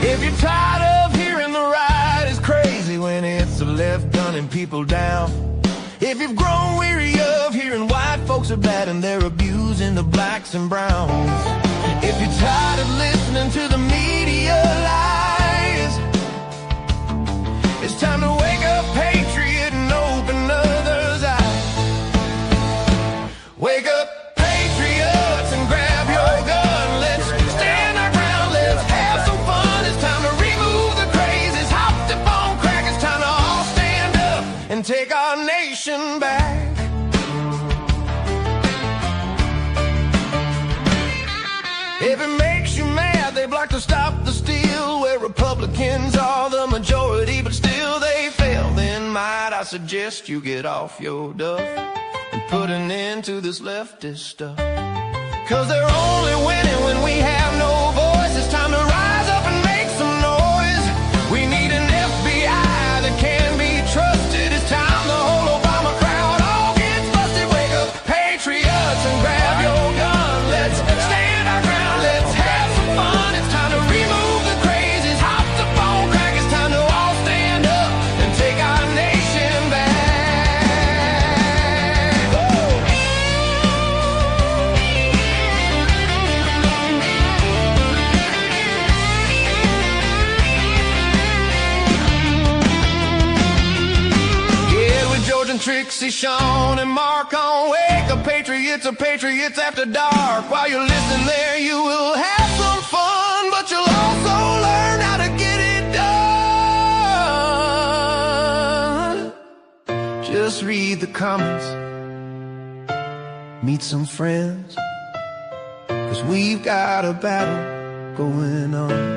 If you're tired of hearing the right is crazy when it's the left gunning people down. If you've grown weary of hearing white folks are bad and they're abusing the blacks and browns. If you're tired of listening to the media lies, it's time to wake up, patriot, and open others' eyes. Wake up, patriots, and grab your gun. Let's stand our ground, let's have some fun. It's time to remove the crazies, hopped up on crack. It's time to all stand up and take our nation back. If it makes you mad, they've like to stop the steal, where Republicans are the majority, but still they fail. Then might I suggest you get off your duff and put an end to this leftist stuff. Cause they're only winning when we have no voice. It's time to rise up and make some noise. We need an FBI that can be trusted. It's time the whole Obama crowd all gets busted. Wake up, patriots, and grab your gun. Let's stand our ground, let's have some fun. It's time to remove the crazies, hopped up on crack. It's time to all stand up and take our nation back. Trixie, Sean, and Mark on Wake Up Patriots, or Patriots After Dark. While you're listening there, you will have some fun, but you'll also learn how to get it done. Just read the comments, meet some friends, cause we've got a battle going on.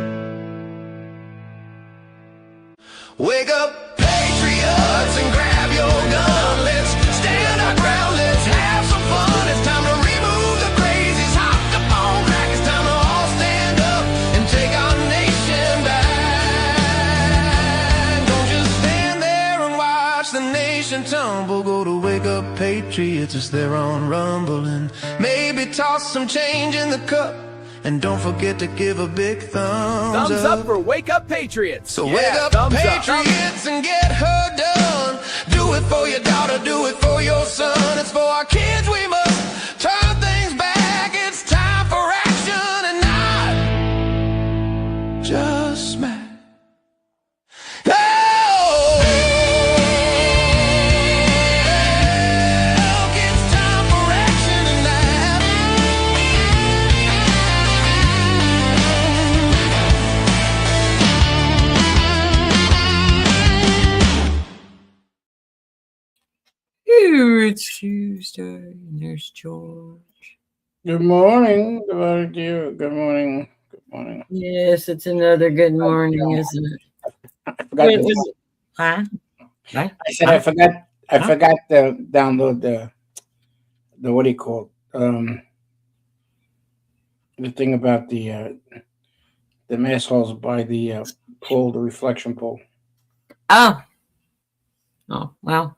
Wake up, patriots, and grab your gun. Let's stand our ground, let's have some fun. It's time to remove the crazies, hopped up on crack. It's time to all stand up and take our nation back. Don't just stand there and watch the nation tumble. Go to Wake Up Patriots, it's there on Rumble. And maybe toss some change in the cup. And don't forget to give a big thumbs up for Wake Up Patriots. So wake up, patriots, and get her done. Do it for your daughter, do it for your son. It's for our kids, we must turn things back. It's time for action and not just smack. It's Tuesday, and there's George. Good morning. Good morning to you. Good morning. Good morning. Yes, it's another good morning, isn't it? I forgot. Huh? I said I forgot. I forgot to download the what do you call it? The thing about the assholes by the pool, the reflection pool. Oh, well.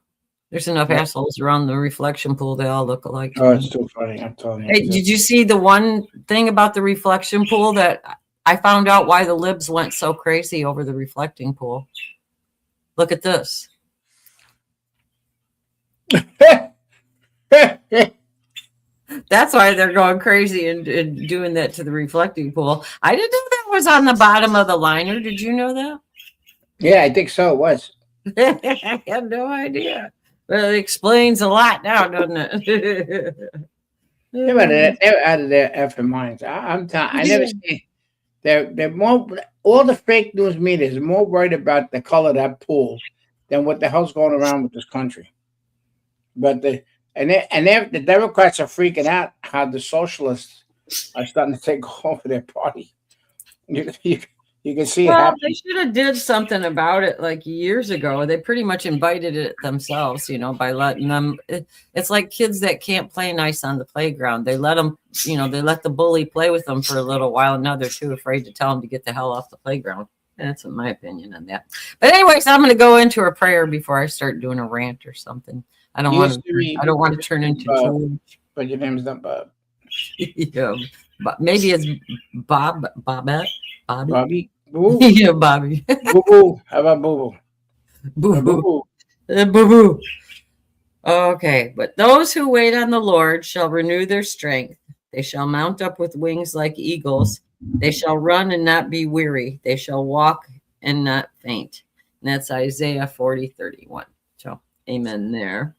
There's enough assholes around the reflection pool. They all look alike. Oh, it's too funny. I'm telling you. Hey, did you see the one thing about the reflection pool that I found out why the libs went so crazy over the reflecting pool? Look at this. That's why they're going crazy and doing that to the reflecting pool. I didn't know that was on the bottom of the liner. Did you know that? Yeah, I think so. It was. I had no idea. Well, it explains a lot now, doesn't it? Yeah, but they're out of their effing minds. I'm telling. I never see. They're more. All the fake news media is more worried about the color of that pool than what the hell's going around with this country. But the Democrats are freaking out how the socialists are starting to take over their party. You can see it happen. They should have did something about it like years ago. They pretty much invited it themselves, by letting them. It's like kids that can't play nice on the playground. They let them, they let the bully play with them for a little while, and now they're too afraid to tell them to get the hell off the playground. That's my opinion on that. But anyways, I'm going to go into a prayer before I start doing a rant or something. I don't want to turn into George. But your name's not Bob. Yeah, but maybe it's Bobette, Bobby. Boo. Yeah, Bobby. Boo boo. How about boo Boo boo? boo. Boo boo. Okay, but those who wait on the Lord shall renew their strength. They shall mount up with wings like eagles. They shall run and not be weary. They shall walk and not faint. And that's Isaiah 40:31. So, amen there.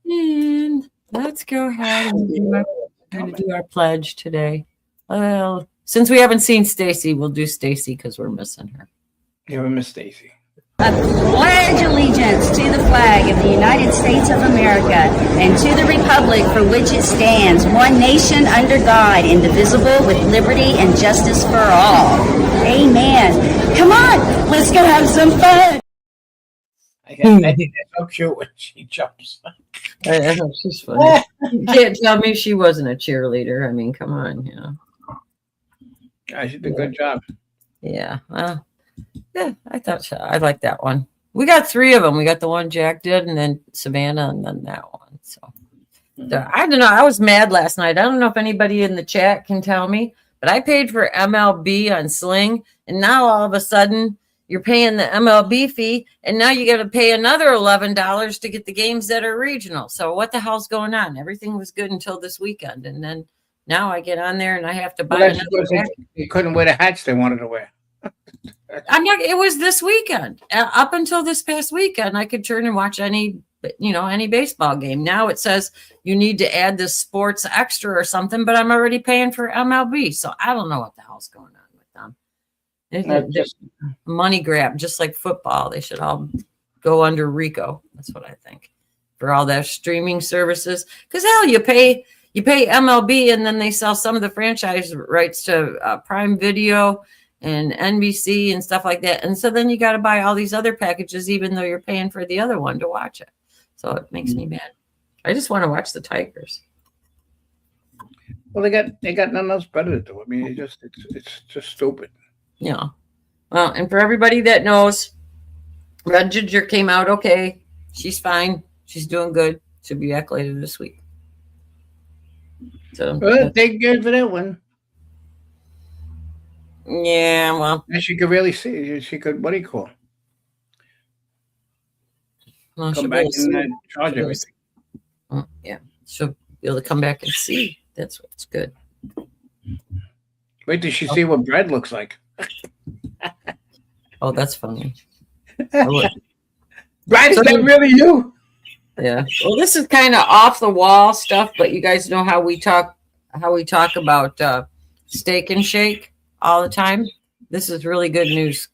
And let's go ahead and do our pledge today. Well, since we haven't seen Stacy, we'll do Stacy because we're missing her. Yeah, we miss Stacy. I pledge allegiance to the flag of the United States of America and to the republic for which it stands, one nation under God, indivisible, with liberty and justice for all. Amen. Come on, let's go have some fun. I think that's so cute when she jumps. I know, she's funny. You can't tell me she wasn't a cheerleader. I mean, come on, you know. She did a good job. Yeah. Well, yeah, I like that one. We got 3 of them. We got the one Jack did, and then Savannah, and then that one. So I don't know. I was mad last night. I don't know if anybody in the chat can tell me, but I paid for MLB on Sling, and now all of a sudden you're paying the MLB fee, and now you got to pay another $11 to get the games that are regional. So what the hell's going on? Everything was good until this weekend, and then now I get on there and I have to buy another. You couldn't wear the hats they wanted to wear. I'm not. It was this weekend. Up until this past weekend, I could turn and watch any baseball game. Now it says you need to add this sports extra or something, but I'm already paying for MLB, so I don't know what the hell's going on with them. They're money grab, just like football. They should all go under RICO. That's what I think for all their streaming services. Because hell, you pay MLB, and then they sell some of the franchise rights to Prime Video and NBC and stuff like that. And so then you got to buy all these other packages, even though you're paying for the other one to watch it. So it makes me mad. I just want to watch the Tigers. Well, they got nothing else better to do. I mean, it's just stupid. Yeah. Well, and for everybody that knows, Red Ginger came out okay. She's fine. She's doing good. She'll be back later this week. So thank you for that one. Yeah, well. And she could really see. She could, what do you call? Well, come back and charge everything. Yeah, she'll be able to come back and see. That's what's good. Wait till she see what bread looks like. Oh, that's funny. Brad, is that really you? Yeah. Well, this is kind of off the wall stuff, but you guys know how we talk about Steak and Shake all the time. This is really good news,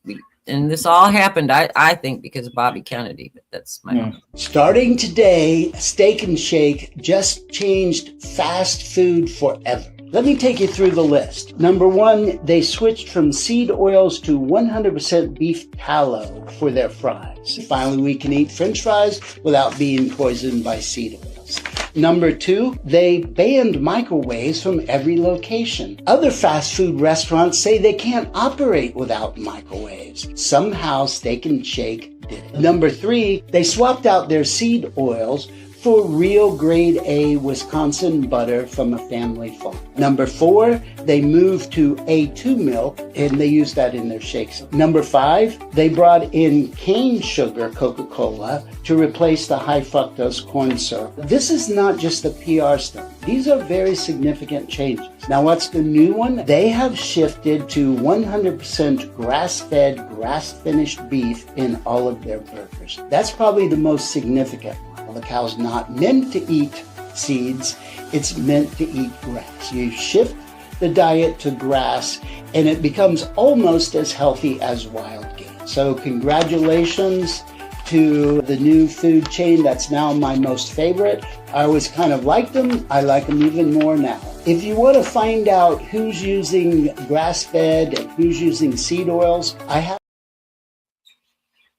and this all happened, I think, because of Bobby Kennedy. But that's my own. Starting today, Steak and Shake just changed fast food forever. Let me take you through the list. Number 1, they switched from seed oils to 100% beef tallow for their fries. Finally, we can eat French fries without being poisoned by seed oils. Number 2, they banned microwaves from every location. Other fast food restaurants say they can't operate without microwaves. Somehow, Steak and Shake did it. Number 3, they swapped out their seed oils for real grade A Wisconsin butter from a family farm. Number 4, they moved to A2 milk, and they use that in their shakes. Number 5, they brought in cane sugar Coca-Cola to replace the high fructose corn syrup. This is not just a PR stunt. These are very significant changes. Now, what's the new one? They have shifted to 100% grass-fed, grass-finished beef in all of their burgers. That's probably the most significant one. The cow's not meant to eat seeds, it's meant to eat grass. You shift the diet to grass and it becomes almost as healthy as wild game. So congratulations to the new food chain that's now my most favorite. I always kind of liked them. I like them even more now. If you want to find out who's using grass-fed and who's using seed oils, I have.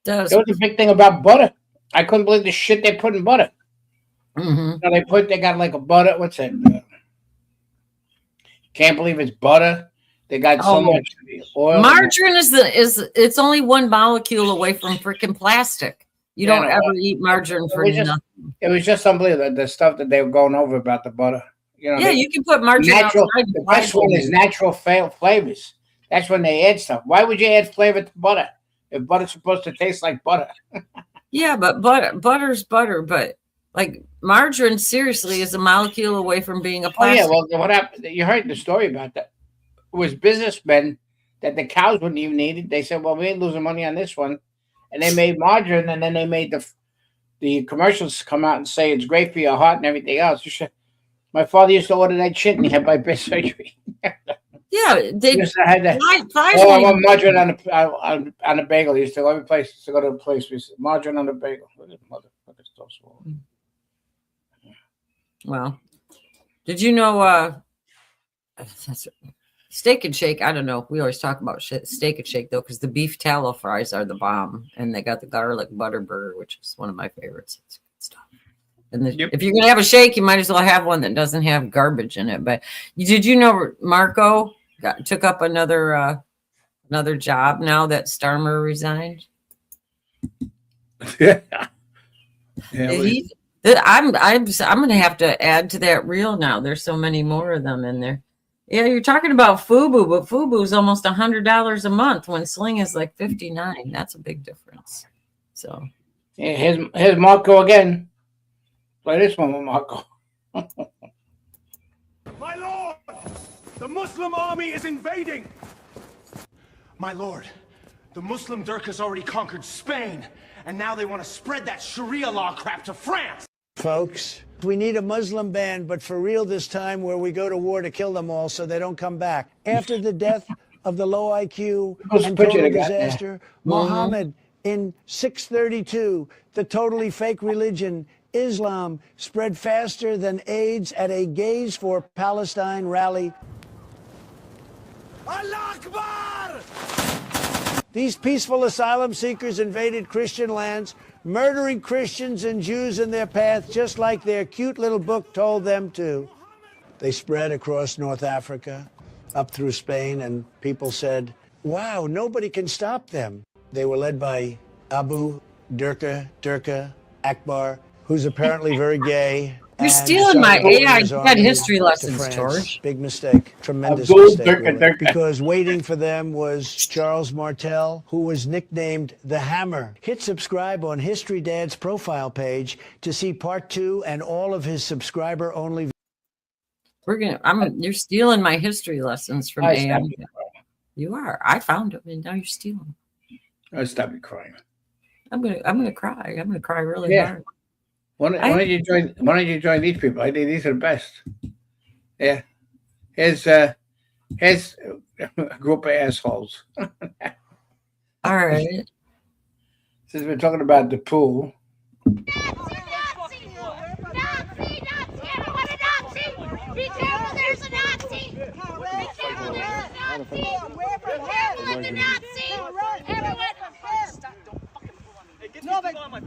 That was the big thing about butter. I couldn't believe the shit they put in butter. Mm-hmm. So they got like a butter. What's that? Can't believe it's butter. They got so much oil. Margarine is it's only one molecule away from freaking plastic. You don't ever eat margarine for nothing. It was just unbelievable, the stuff that they were going over about the butter. You know, you can put margarine natural. outside. The best one is natural flavors. That's when they add stuff. Why would you add flavor to butter if butter's supposed to taste like butter? Yeah, but butter's butter. But like margarine, seriously, is a molecule away from being a plastic. Oh yeah, well, what happened? You heard the story about that. It was businessmen that the cows wouldn't even need it. They said, "Well, we ain't losing money on this one," and they made margarine, and then they made the commercials come out and say it's great for your heart and everything else. My father used to order that shit, and he had bypass surgery. Yeah, they used to have that. I want margarine on a bagel. He used to every place to go to a place with margarine on the bagel. Motherfucker, so small. Well, did you know? Steak and Shake. I don't know. We always talk about Steak and Shake though, because the beef tallow fries are the bomb, and they got the garlic butter burger, which is one of my favorites. It's good stuff. And if you're gonna have a shake, you might as well have one that doesn't have garbage in it. But did you know Marco took up another job now that Starmer resigned? Yeah. I'm gonna have to add to that reel now. There's so many more of them in there. Yeah, you're talking about FUBU, but FUBU is almost $100 a month when Sling is like $59. That's a big difference. So, yeah, here's Marco again. Play this one with Marco. My lord, the Muslim army is invading. My lord, the Muslim Dirk has already conquered Spain, and now they want to spread that Sharia law crap to France. Folks, we need a Muslim ban, but for real this time, where we go to war to kill them all so they don't come back. After the death of the low IQ and total disaster, Muhammad in 632, the totally fake religion, Islam, spread faster than AIDS at a Gays for Palestine rally. Allah Akbar! These peaceful asylum seekers invaded Christian lands, murdering Christians and Jews in their path, just like their cute little book told them to. They spread across North Africa, up through Spain, and people said, wow, nobody can stop them. They were led by Abu Durka Akbar, who's apparently very gay. You're stealing my AI history lessons, George. Big mistake. Tremendous mistake. Really. Because waiting for them was Charles Martel, who was nicknamed the Hammer. Hit subscribe on History Dad's profile page to see part 2 and all of his subscriber-only. You're stealing my history lessons from AI. You are. I found them, and now you're stealing. I'll stop you crying. I'm gonna cry. I'm gonna cry really hard. Why don't you join these people? I think these are the best. Yeah. Here's a group of assholes. All right. Since we're talking about the pool. Nazi! Everyone a Nazi! Be careful, there's a Nazi! Be careful, there's a Nazi! Be careful of the Nazi! Everyone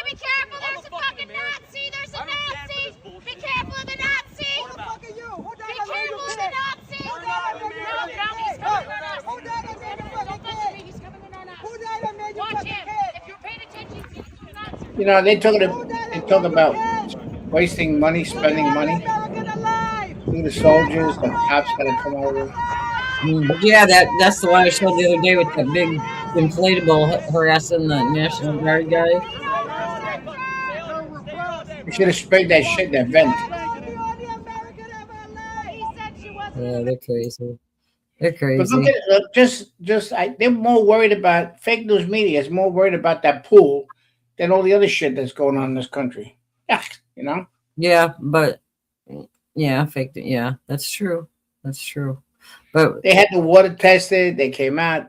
be careful, there's a fucking Nazi! There's a Nazi! Be careful of the Nazi! Who the fuck are you? Be careful of the Nazi! No, he's coming on us! Don't touch me, he's coming on us! Watch him! If you're paying attention, he's a Nazi! You know, they talk about wasting money, spending money. Through the soldiers, the cops gotta come over. Yeah, that's the one I showed the other day with that big inflatable harassing the National Guard guy. You should have sprayed that shit in that vent. Yeah, they're crazy. They're crazy. But look at they're more worried about fake news media is more worried about that pool than all the other shit that's going on in this country. Yeah, you know. Yeah, but fake. Yeah, that's true. That's true. But they had the water tested. They came out.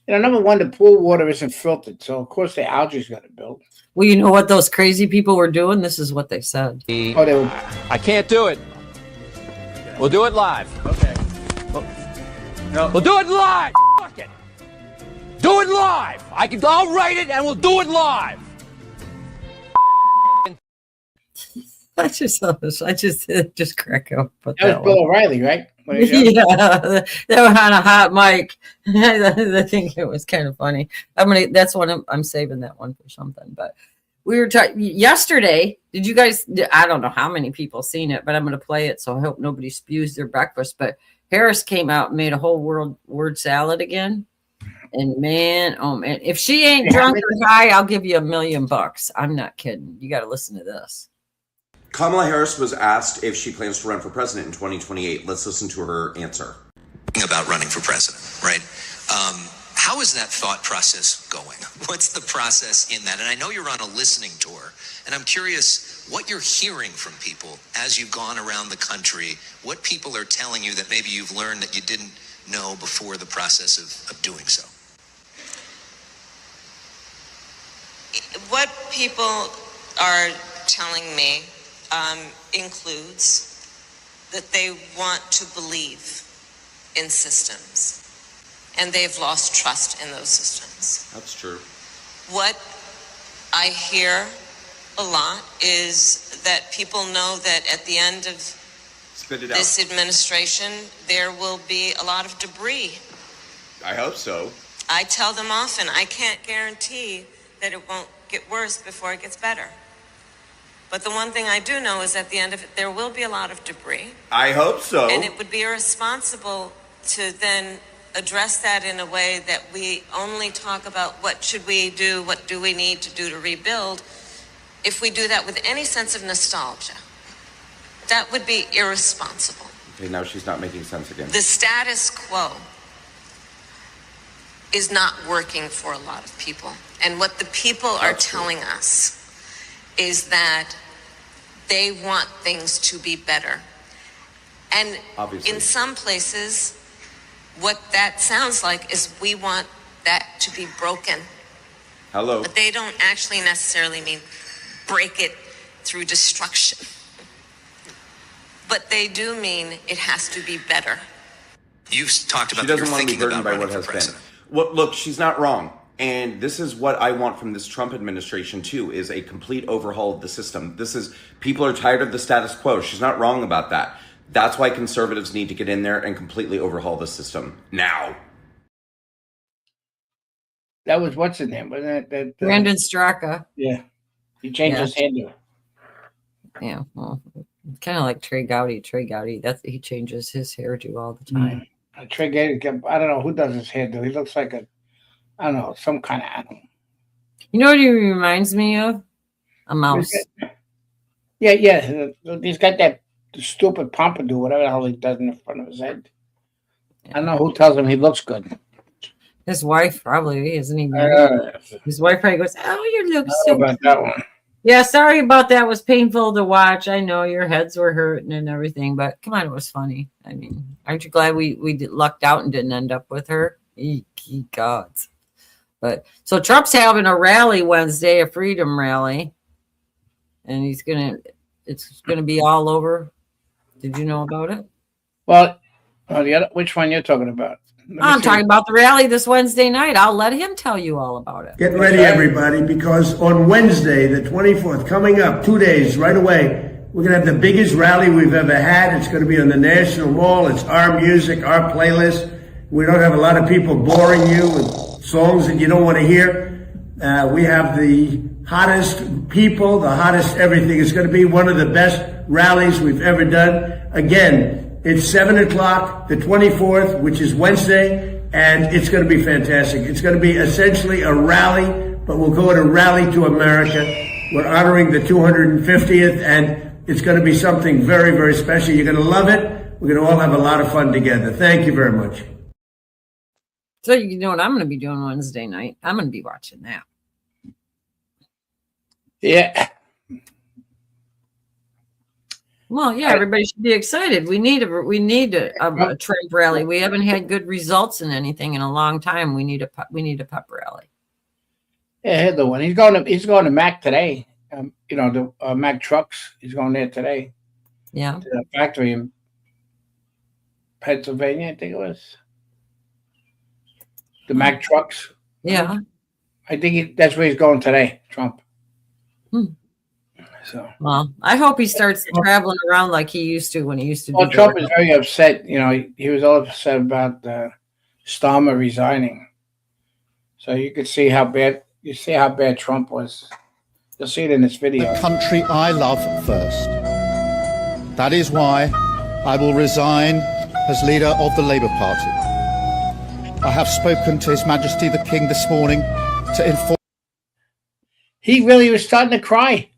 Number one, the pool water isn't filtered, so of course the algae's got it built. Well, you know what those crazy people were doing? This is what they said. I can't do it. We'll do it live. Okay. We'll do it live. Fuck it. Do it live. I'll write it and we'll do it live. I just crack up. But That was Bill O'Reilly, right? Yeah, they were on a hot mic. I think it was kind of funny. That's one I'm saving that one for something. But we were talking yesterday. Did you guys? I don't know how many people seen it, but I'm going to play it. So I hope nobody spews their breakfast. But Harris came out and made a whole word salad again. And man, oh man, if she ain't drunk or high, I'll give you $1 million. I'm not kidding. You got to listen to this. Kamala Harris was asked if she plans to run for president in 2028. Let's listen to her answer. About running for president, right? How is that thought process going? What's the process in that? And I know you're on a listening tour, and I'm curious what you're hearing from people as you've gone around the country, what people are telling you that maybe you've learned that you didn't know before the process of doing so. What people are telling me includes that they want to believe in systems, and they've lost trust in those systems. That's true. What I hear a lot is that people know that at the end of this administration, there will be a lot of debris. I hope so. I tell them often, I can't guarantee that it won't get worse before it gets better. But the one thing I do know is at the end of it, there will be a lot of debris. I hope so. And it would be irresponsible to then address that in a way that we only talk about what should we do, what do we need to do to rebuild. If we do that with any sense of nostalgia, that would be irresponsible. Okay, now she's not making sense again. The status quo is not working for a lot of people. And what the people are telling us is that they want things to be better. And obviously, in some places, what that sounds like is we want that to be broken. Hello. But they don't actually necessarily mean break it through destruction. But they do mean it has to be better. You've talked about she doesn't want to be burdened by what has been. Well, look, she's not wrong. And this is what I want from this Trump administration, too, is a complete overhaul of the system. People are tired of the status quo. She's not wrong about that. That's why conservatives need to get in there and completely overhaul the system now. That was what's his name, wasn't it? Brandon Straka. Yeah. He changed his handle. Yeah, well, kind of like Trey Gowdy. He changes his hairdo all the time. Trey Gowdy, I don't know who does his hairdo. He looks like I don't know, some kind of animal. You know what he reminds me of? A mouse. Yeah. He's got that stupid pompadour, whatever the hell he does in the front of his head. Yeah. I don't know who tells him he looks good. His wife probably, isn't he? His wife probably goes, "Oh, you look so good." About that one. Yeah, sorry about that. It was painful to watch. I know your heads were hurting and everything, but come on, it was funny. I mean, aren't you glad we lucked out and didn't end up with her? Gods. But so Trump's having a rally Wednesday, a freedom rally, and it's gonna be all over. Did you know about it? Well, which one you're talking about? I'm talking about the rally this Wednesday night. I'll let him tell you all about it. Get ready, everybody, because on Wednesday, the 24th, coming up 2 days right away, we're going to have the biggest rally we've ever had. It's going to be on the National Mall. It's our music, our playlist. We don't have a lot of people boring you with songs that you don't want to hear. We have the hottest people, the hottest everything. It's going to be one of the best rallies we've ever done. Again, it's 7 o'clock, the 24th, which is Wednesday, and it's going to be fantastic. It's going to be essentially a rally, but we'll call it a rally to America. We're honoring the 250th, and it's going to be something very, very special. You're going to love it. We're going to all have a lot of fun together. Thank you very much. So you know what I'm going to be doing Wednesday night? I'm going to be watching that. Yeah. Well, yeah, everybody should be excited. We need a Trump rally. We haven't had good results in anything in a long time. We need a pep rally. Yeah, the one he's going to Mac today. The Mac trucks. He's going there today. Yeah, to the factory in Pennsylvania, I think it was. The Mac trucks. Yeah, I think that's where he's going today, Trump. So, well, I hope he starts traveling around like he used to when he used to. Well, Trump is very upset. You know, he was all upset about Starmer resigning. So you could see how bad Trump was. You'll see it in this video. The country I love first. That is why I will resign as leader of the Labour Party. I have spoken to His Majesty the King this morning to inform. He really was starting to cry.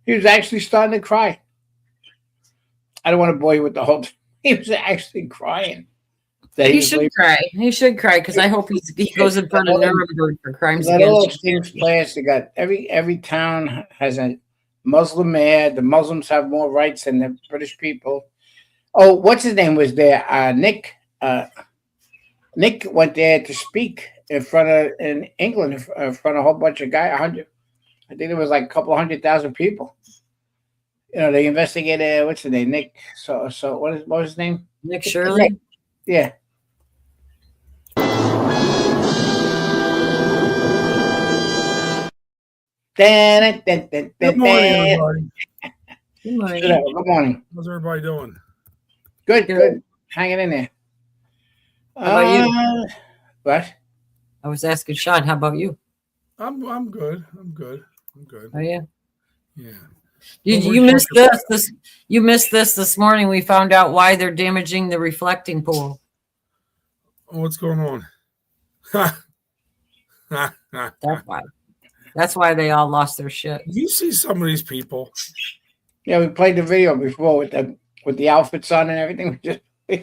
He was actually starting to cry. I don't want to bore you with the whole thing. He was actually crying. He should cry. He should cry because I hope he goes in front of Nuremberg for crimes Let all against those things passed. They got every town has a Muslim mayor. The Muslims have more rights than the British people. Oh, what's his name was there? Nick. Nick went there to speak in England in front of a whole bunch of guys. I think it was like a couple 100,000 people. You know, they investigated. What's his name? Nick. So what was his name? Nick Shirley. Yeah. Good morning, everybody. Good morning. Good morning. How's everybody doing? Good. Hanging in there. How about you? What? I was asking Sean. How about you? I'm good. I'm good. Oh yeah. Yeah. You missed this. You missed this morning. We found out why they're damaging the reflecting pool. What's going on? That's why they all lost their shit. You see some of these people. Yeah, we played the video before with the outfits on and everything. I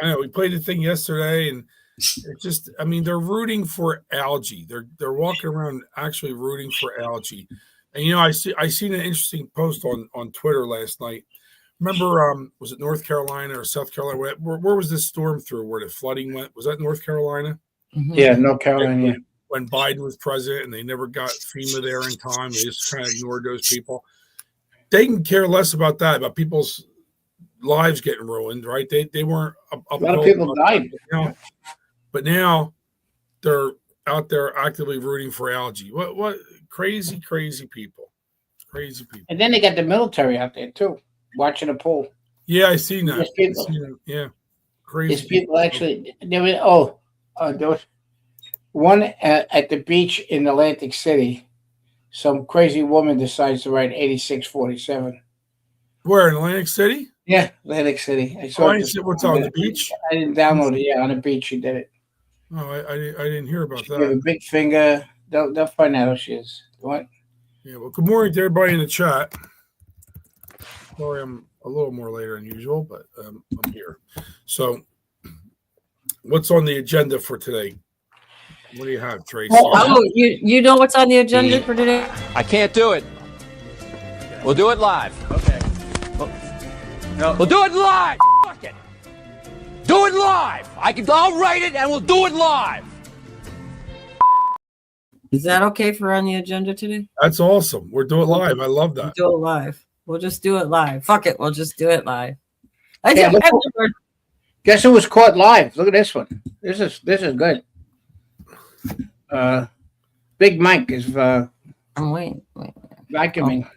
know. We played the thing yesterday, and it just, I mean, they're rooting for algae. They're walking around actually rooting for algae. And you know, I seen an interesting post on Twitter last night. Remember, was it North Carolina or South Carolina? Where was this storm through? Where the flooding went? Was that North Carolina? Mm-hmm. Yeah, North Carolina. When Biden was president, and they never got FEMA there in time, they just kind of ignored those people. They can care less about that, about people's lives getting ruined, right? They weren't. A lot of people died. But now they're out there actively rooting for algae. What crazy people. And then they got the military out there too, watching the pool. Yeah, I seen that. Yeah, crazy. These people actually. There was one at the beach in Atlantic City. Some crazy woman decides to write 8647. Where, in Atlantic City? Yeah, Atlantic City. I saw what's on the beach. I didn't download it. Yeah, on the beach she did it. Oh, I didn't hear about that. Gave a big finger. They'll find out who she is. What? Yeah. Well, good morning to everybody in the chat. Sorry, I'm a little more later than usual, but I'm here. So, what's on the agenda for today? What do you have, Tracy? Oh, you know what's on the agenda for today? I can't do it. We'll do it live. Okay. We'll do it live. Fuck it. Do it live. I'll write it and we'll do it live. Is that okay for on the agenda today? That's awesome. We're doing it live. I love that. We'll do it live. We'll just do it live. Fuck it. We'll just do it live. Guess who was caught live? Look at this one. This is good. Big Mike is wait. Vacuuming.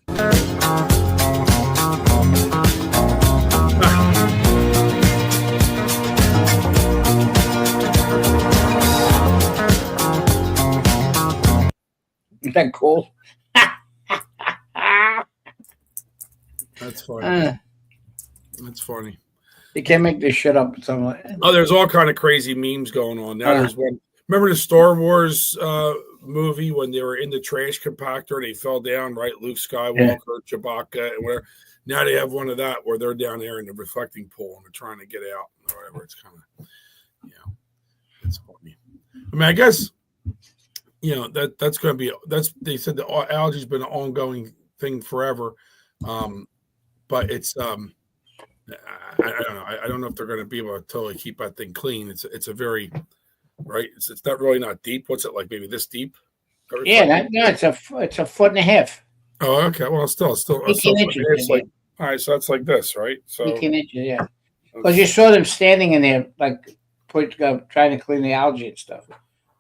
Isn't that cool? That's funny. That's funny. You can't make this shit up. Oh, there's all kind of crazy memes going on. Now there's one. Remember the Star Wars movie when they were in the trash compactor and they fell down, right? Luke Skywalker, Chewbacca, and whatever. Now they have one of that where they're down there in the reflecting pool and they're trying to get out or whatever. It's kind of, it's funny. I mean, I guess, that's going to be, they said the algae's been an ongoing thing forever. But it's, I don't know. I don't know if they're going to be able to totally keep that thing clean. It's a very, right. It's not really not deep. What's it like? Maybe this deep? Yeah, it's a foot and a half. Oh, okay. Well, still 18 inches. It's like, all right. So that's like this, right? So 18 inches, yeah. Because you saw them standing in there, like trying to clean the algae and stuff.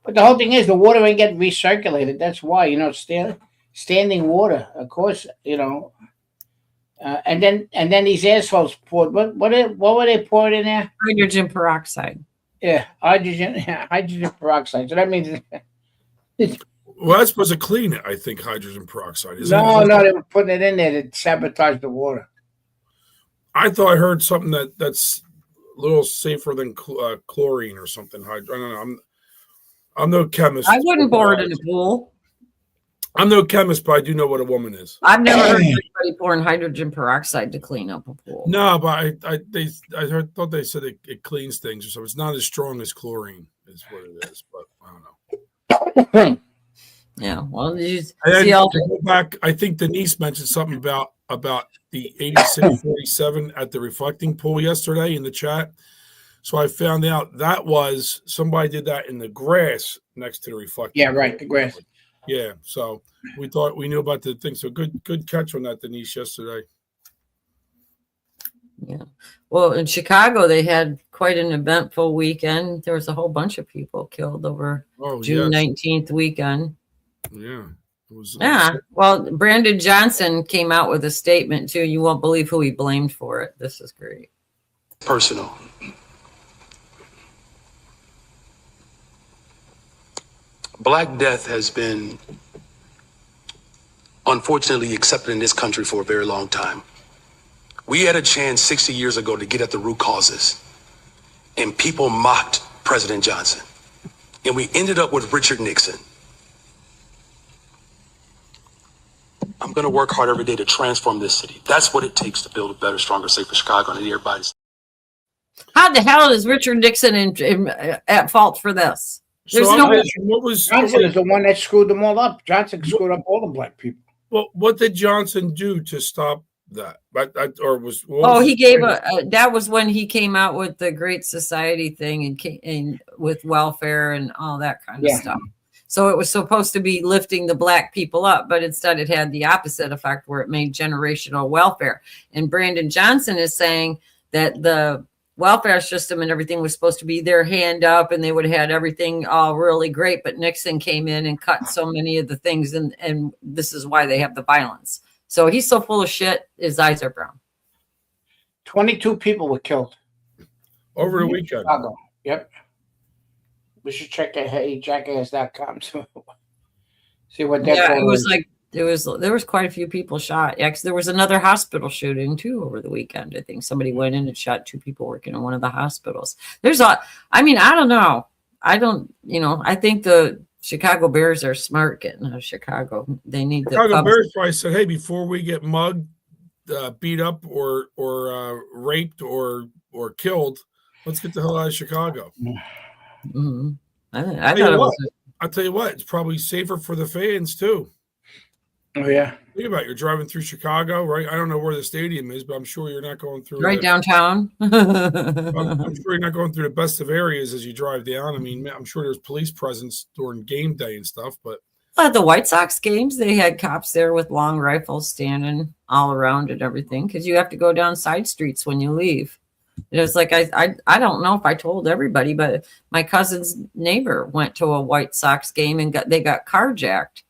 But the whole thing is the water ain't getting recirculated. That's why, standing standing water. Of course, and then these assholes poured what were they pouring in there? Hydrogen peroxide. Yeah, hydrogen peroxide. So that means well, that's supposed to clean it. I think hydrogen peroxide. No, they were putting it in there to sabotage the water. I thought I heard something that's a little safer than chlorine or something. I don't know. I'm no chemist. I wouldn't pour it in a pool. I'm no chemist, but I do know what a woman is. I've never heard anybody pouring hydrogen peroxide to clean up a pool. No, but I thought they said it cleans things or something. It's not as strong as chlorine, is what it is. But I don't know. Yeah, well, you see all to go back. I think Denise mentioned something about the 8647 at the reflecting pool yesterday in the chat. So I found out that was somebody did that in the grass next to the reflecting. Yeah, right, the grass. Yeah, so we thought we knew about the thing. So good catch on that, Denise, yesterday. Yeah. Well, in Chicago, they had quite an eventful weekend. There was a whole bunch of people killed over June 19th weekend. Yeah. It was, yeah. Well, Brandon Johnson came out with a statement, too. You won't believe who he blamed for it. This is great. Personal. Black death has been unfortunately accepted in this country for a very long time. We had a chance 60 years ago to get at the root causes, and people mocked President Johnson. And we ended up with Richard Nixon. I'm going to work hard every day to transform this city. That's what it takes to build a better, stronger, safer Chicago. And everybody's. How the hell is Richard Nixon at fault for this? There's Johnson is the one that screwed them all up. Johnson screwed up all the black people. Well, what did Johnson do to stop that? He gave that was when he came out with the Great Society thing and with welfare and all that kind of stuff. So it was supposed to be lifting the black people up, but instead it had the opposite effect where it made generational welfare. And Brandon Johnson is saying that the welfare system and everything was supposed to be their hand up and they would have had everything all really great. But Nixon came in and cut so many of the things. And this is why they have the violence. So he's so full of shit. His eyes are brown. 22 people were killed. Over the weekend. Chicago. Yep. We should check at heyjackass.com to see what that it was like. There was quite a few people shot. Yeah, 'cause there was another hospital shooting too over the weekend. I think somebody went in and shot 2 people working in one of the hospitals. I don't know. I think the Chicago Bears are smart getting out of Chicago. They need Chicago Bears probably said, hey, before we get mugged, beat up or raped or killed, let's get the hell out of Chicago. Mm-hmm. I'll tell you what, it's probably safer for the fans too. Oh, yeah. Think about it. You're driving through Chicago, right? I don't know where the stadium is, but I'm sure you're not going through downtown. I'm sure you're not going through the best of areas as you drive down. I mean, I'm sure there's police presence during game day and stuff, but at the White Sox games, they had cops there with long rifles standing all around and everything because you have to go down side streets when you leave. It was like I don't know if I told everybody, but my cousin's neighbor went to a White Sox game and they got carjacked.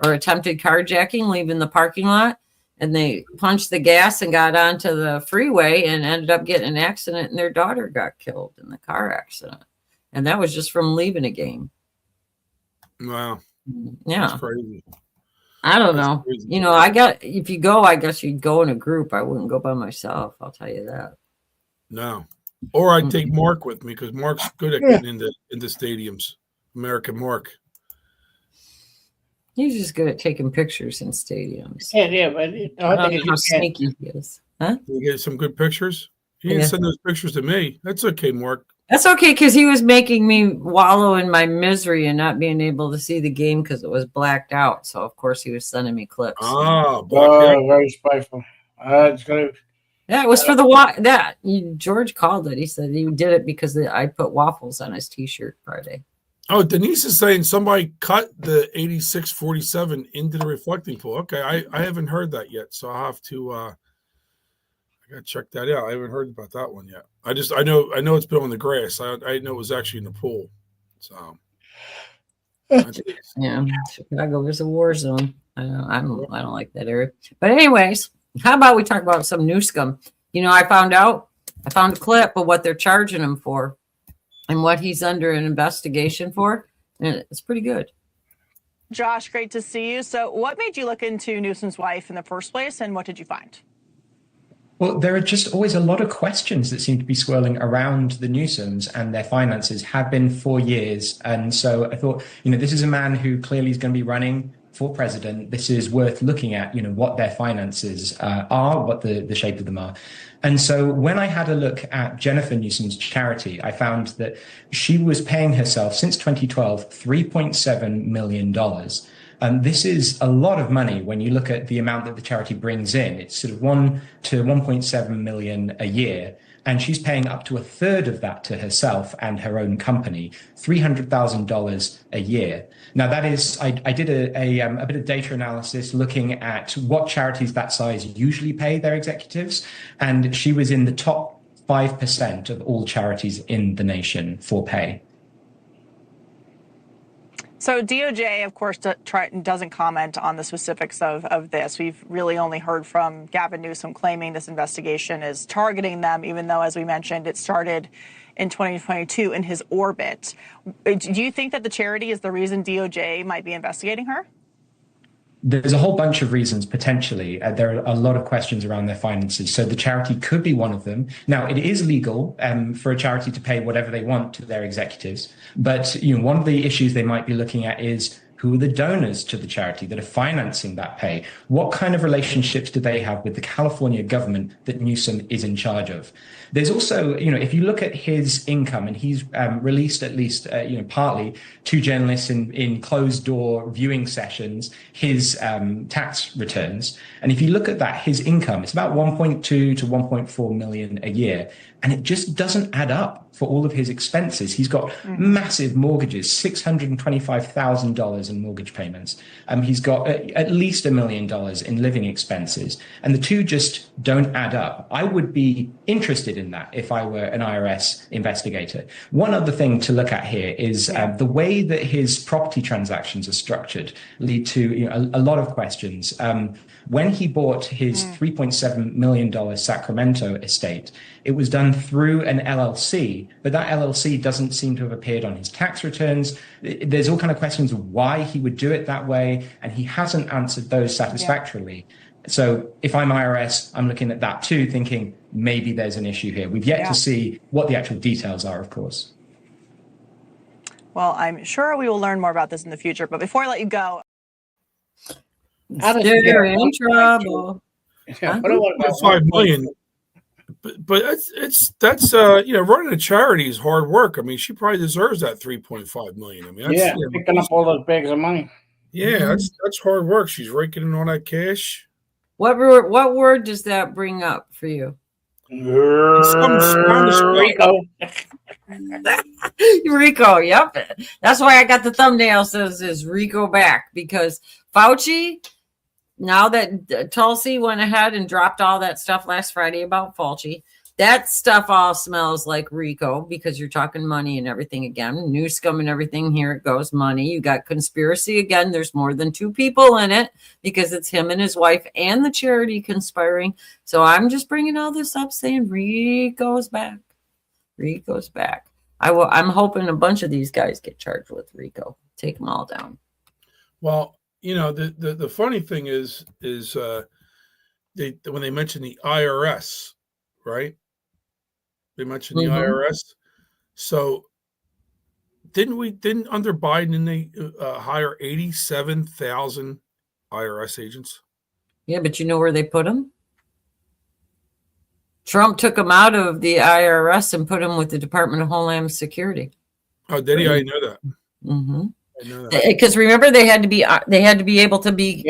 Or attempted carjacking, leaving the parking lot, and they punched the gas and got onto the freeway and ended up getting an accident, and their daughter got killed in the car accident. And that was just from leaving a game. Wow. Yeah. That's crazy. I don't know. Crazy. If you go, I guess you'd go in a group. I wouldn't go by myself. I'll tell you that. No. Or I'd take Mark with me because Mark's good at getting into stadiums. American Mark. He's just good at taking pictures in stadiums. Yeah, but I don't know how sneaky he is. Huh? You get some good pictures? You didn't send those pictures to me. That's okay, Mark. That's okay, because he was making me wallow in my misery and not being able to see the game because it was blacked out. So, of course, he was sending me clips. Very spiteful. It's gonna. Yeah, it was for George called it. He said he did it because I put waffles on his T-shirt Friday. Oh, Denise is saying somebody cut the 8647 into the reflecting pool. Okay, I haven't heard that yet, so I'll have to I gotta check that out. I haven't heard about that one yet. I know it's been on the grass. I know it was actually in the pool. So yeah, Chicago is a war zone. I don't like that area. But anyways, how about we talk about some Newscum? You know, I found a clip of what they're charging him for and what he's under an investigation for. And it's pretty good. Josh, great to see you. So what made you look into Newsom's wife in the first place, and what did you find? Well, there are just always a lot of questions that seem to be swirling around the Newsoms and their finances, have been for years. And so I thought, this is a man who clearly is going to be running for president. This is worth looking at, what their finances are, what the shape of them are. And so when I had a look at Jennifer Newsom's charity, I found that she was paying herself since 2012 $3.7 million. This is a lot of money when you look at the amount that the charity brings in. It's sort of 1 to 1.7 million a year. And she's paying up to a third of that to herself and her own company, $300,000 a year. Now, that is, I did a bit of data analysis looking at what charities that size usually pay their executives. And she was in the top 5% of all charities in the nation for pay. So DOJ, of course, doesn't comment on the specifics of this. We've really only heard from Gavin Newsom claiming this investigation is targeting them, even though, as we mentioned, it started in 2022 in his orbit. Do you think that the charity is the reason DOJ might be investigating her? There's a whole bunch of reasons, potentially. There are a lot of questions around their finances. So the charity could be one of them. Now, it is legal for a charity to pay whatever they want to their executives. But one of the issues they might be looking at is who are the donors to the charity that are financing that pay? What kind of relationships do they have with the California government that Newsom is in charge of? There's also, if you look at his income, and he's released at least, partly to journalists in closed door viewing sessions, his tax returns. And if you look at that, his income, it's about 1.2 to 1.4 million a year. And it just doesn't add up for all of his expenses. He's got massive mortgages, $625,000 in mortgage payments. He's got at least $1 million in living expenses. And the two just don't add up. I would be interested in that if I were an IRS investigator. One other thing to look at here is the way that his property transactions are structured lead to a lot of questions. When he bought his $3.7 million Sacramento estate, it was done through an LLC, but that LLC doesn't seem to have appeared on his tax returns. There's all kind of questions of why he would do it that way, and he hasn't answered those satisfactorily. So if I'm IRS, I'm looking at that too, thinking maybe there's an issue here. We've yet to see what the actual details are, of course. Well, I'm sure we will learn more about this in the future, but before I let you go, they're in trouble. $5 million. But that's running a charity is hard work. I mean, she probably deserves that $3.5 million. I mean, that's, picking up all those bags of money. Yeah, that's hard work. She's raking in all that cash. What word does that bring up for you? RICO, yep. That's why I got the thumbnail says is RICO back, because Fauci, now that Tulsi went ahead and dropped all that stuff last Friday about Fauci, that stuff all smells like RICO, because you're talking money and everything again. Newscum and everything, here it goes, money. You got conspiracy again. There's more than two people in it, because it's him and his wife and the charity conspiring. So I'm just bringing all this up saying RICO's back. RICO's back. I'm hoping a bunch of these guys get charged with RICO. Take them all down. Well, the funny thing is when they mention the IRS, right? They mentioned the IRS. So didn't under Biden they hire 87,000 IRS agents? Yeah, but you know where they put them? Trump took them out of the IRS and put them with the Department of Homeland Security. Oh, did he? I know that. Mm-hmm. Because remember, they had to be able to be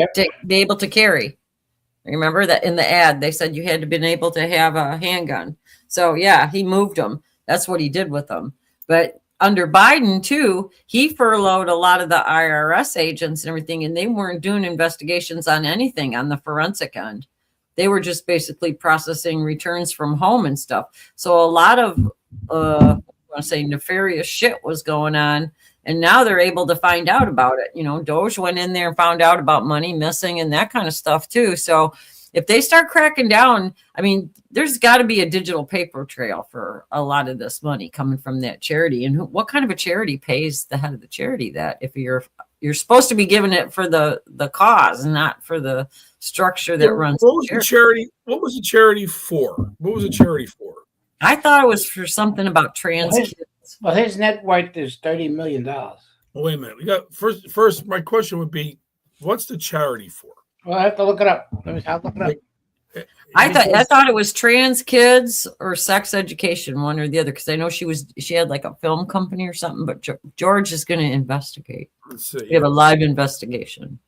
able to carry. Remember that in the ad they said you had to been able to have a handgun. So yeah, he moved them. That's what he did with them. But under Biden too, he furloughed a lot of the IRS agents and everything, and they weren't doing investigations on anything on the forensic end. They were just basically processing returns from home and stuff. So a lot of I want to say nefarious shit was going on. And now they're able to find out about it. You know, Doge went in there and found out about money missing and that kind of stuff too. So if they start cracking down, I mean, there's got to be a digital paper trail for a lot of this money coming from that charity. And what kind of a charity pays the head of the charity that if you're supposed to be giving it for the cause and not for the structure that runs what was the charity? What was the charity for? What was the charity for? I thought it was for something about trans kids. Well, his net worth is $30 million. Well, wait a minute. We got first. My question would be, what's the charity for? Well, I have to look it up. I'll look it up. I thought it was trans kids or sex education, one or the other, because I know she had like a film company or something. But George is going to investigate. Let's see. We have a live investigation.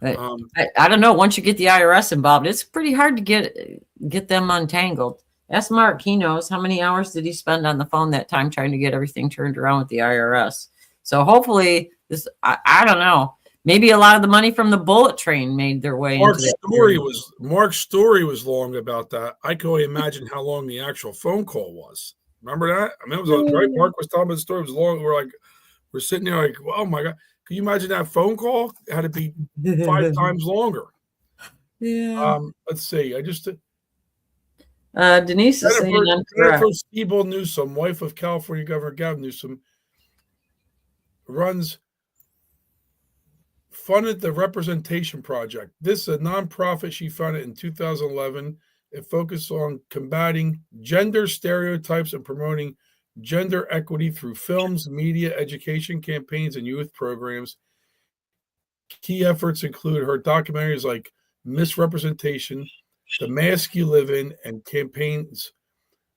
I don't know. Once you get the IRS involved, it's pretty hard to get them untangled. Ask Mark. He knows how many hours did he spend on the phone that time trying to get everything turned around with the IRS. So hopefully this, I don't know. Maybe a lot of the money from the bullet train made their way Mark's into Mark's story was long about that. I can only imagine how long the actual phone call was. Remember that? I mean, it was right. Mark was telling me the story. It was long. We're sitting there like, oh my God. Can you imagine that phone call? It had to be 5 times longer. Yeah. Let's see. I just Denise is saying I'm correct. Jennifer Siebel Newsom, wife of California Governor Gavin Newsom, funded the Representation Project. This is a nonprofit she founded in 2011. It focused on combating gender stereotypes and promoting gender equity through films, media, education campaigns, and youth programs. Key efforts include her documentaries like Misrepresentation, The Mask You Live In, and campaigns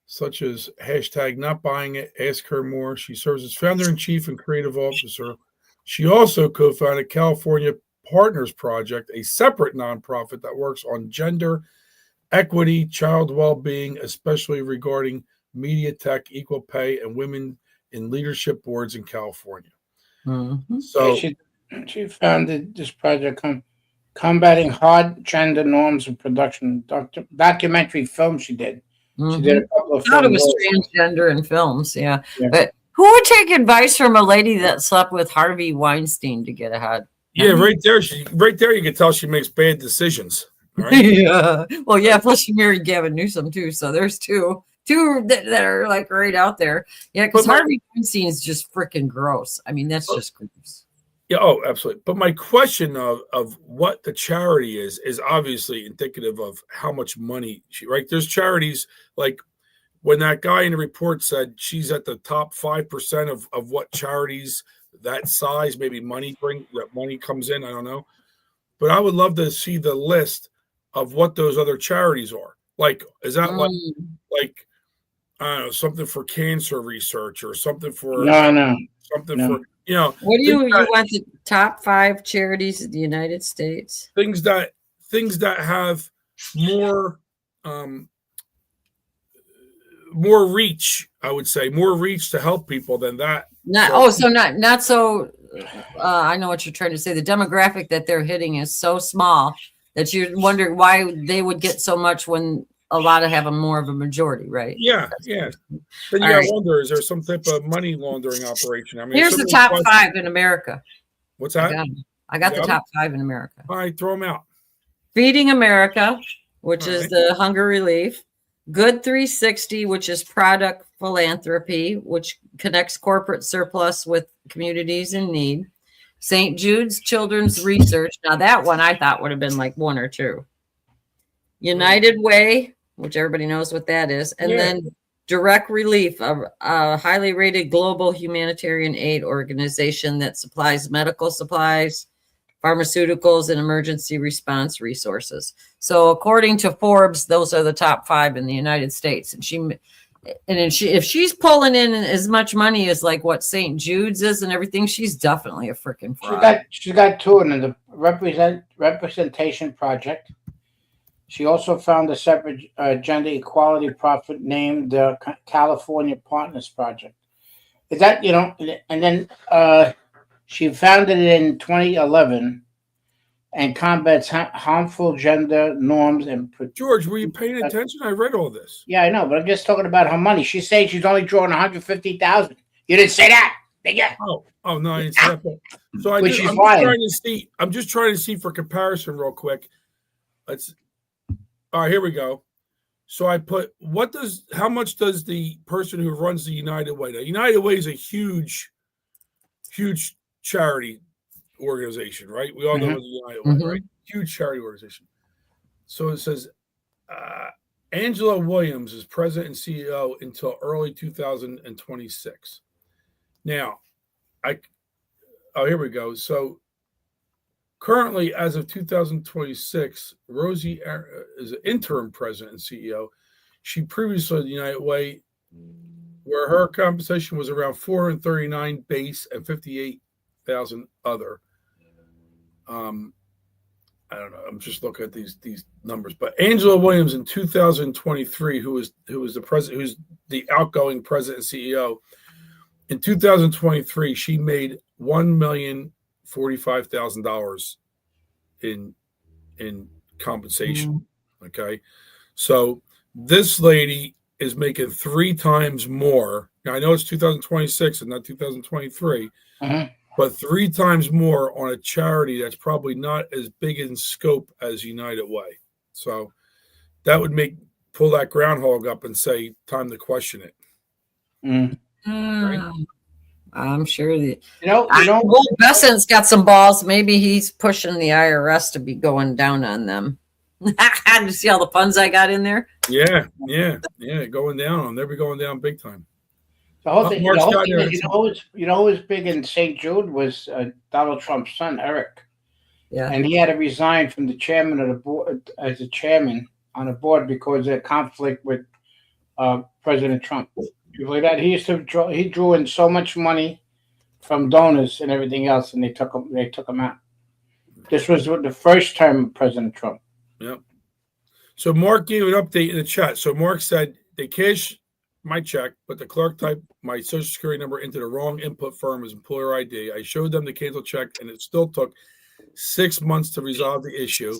such as hashtag Not Buying It, Ask Her More. She serves as founder-in-chief and creative officer. She also co-founded California Partners Project, a separate nonprofit that works on gender equity, child well-being, especially regarding media tech, equal pay, and women in leadership boards in California. Mm-hmm. So she founded this project combating hard gender norms in production. Documentary film she did. Mm-hmm. She did a couple of I thought it films. was transgender in films, yeah. But who would take advice from a lady that slept with Harvey Weinstein to get ahead? Yeah, right there you can tell she makes bad decisions. Right? Yeah. Well, yeah, plus she married Gavin Newsom too, so there's two that are like right out there. Yeah, because Harvey Weinstein is just freaking gross. I mean, that's just gross. Yeah, oh, absolutely. But my question of what the charity is obviously indicative of how much money right? There's charities like when that guy in the report said she's at the top 5% of what charities that size, maybe money comes in. I don't know. But I would love to see the list of what those other charities are. Like, is that like I don't know, something for cancer research or something for something for What do you want the top 5 charities in the United States? Things that have more reach, I would say, more reach to help people than that. Not so. I know what you're trying to say. The demographic that they're hitting is so small that you're wondering why they would get so much when a lot of have more of a majority, right? Yeah. Then you got to wonder: is there some type of money laundering operation? I mean, here's the top 5 in America. What's that? I got the top 5 in America. All right, throw them out. Feeding America, which is the hunger relief. Good 360, which is product philanthropy, which connects corporate surplus with communities in need. St. Jude's Children's Research. Now that one I thought would have been like 1 or 2. United Way, which everybody knows what that is. And then Direct Relief, a highly rated global humanitarian aid organization that supplies medical supplies, pharmaceuticals, and emergency response resources. So according to Forbes, those are the top 5 in the United States. And if she's pulling in as much money as like what St. Jude's is and everything, she's definitely a freaking fraud. She's got 2 in the Representation Project. She also found a separate gender equality profit named the California Partners Project. Is that, and then she founded it in 2011, and combats harmful gender norms and. George, were you paying attention? I read all this. Yeah, I know, but I'm just talking about her money. She's saying she's only drawing 150,000. You didn't say that, did you? Oh no, I didn't say that. So I'm just trying to see for comparison, real quick. All right, here we go. So I put how much does the person who runs the United Way? Now, United Way is a huge charity organization, right? We all know the United Way, right? Huge charity organization. So it says Angela Williams is president and CEO until early 2026. Now, here we go. So currently, as of 2026, Rosie is an interim president and CEO. She previously the United Way, where her compensation was around 439 base and 58,000 other. I don't know. I'm just looking at these numbers. But Angela Williams in 2023, who was the president, who's the outgoing president and CEO, in 2023, she made $1,045,000 in compensation. Okay, so this lady is making 3 times more. Now I know it's 2026 and not 2023, but 3 times more on a charity that's probably not as big in scope as United Way. So that would pull that groundhog up and say, time to question it. Right? I'm sure that Will Besson's got some balls. Maybe he's pushing the IRS to be going down on them. Did you see all the puns I got in there? Yeah, going down. They'll be going down big time. The whole thing, who was big in St. Jude was Donald Trump's son, Eric. Yeah, and he had to resign from the chairman of the board as a chairman on the board because of conflict with President Trump. You believe that? He drew in so much money from donors and everything else, and they took him out. This was the first term of President Trump. Yep. So Mark gave an update in the chat. So Mark said they cashed my check, but the clerk typed my social security number into the wrong input firm as employer ID. I showed them the canceled check, and it still took 6 months to resolve the issue.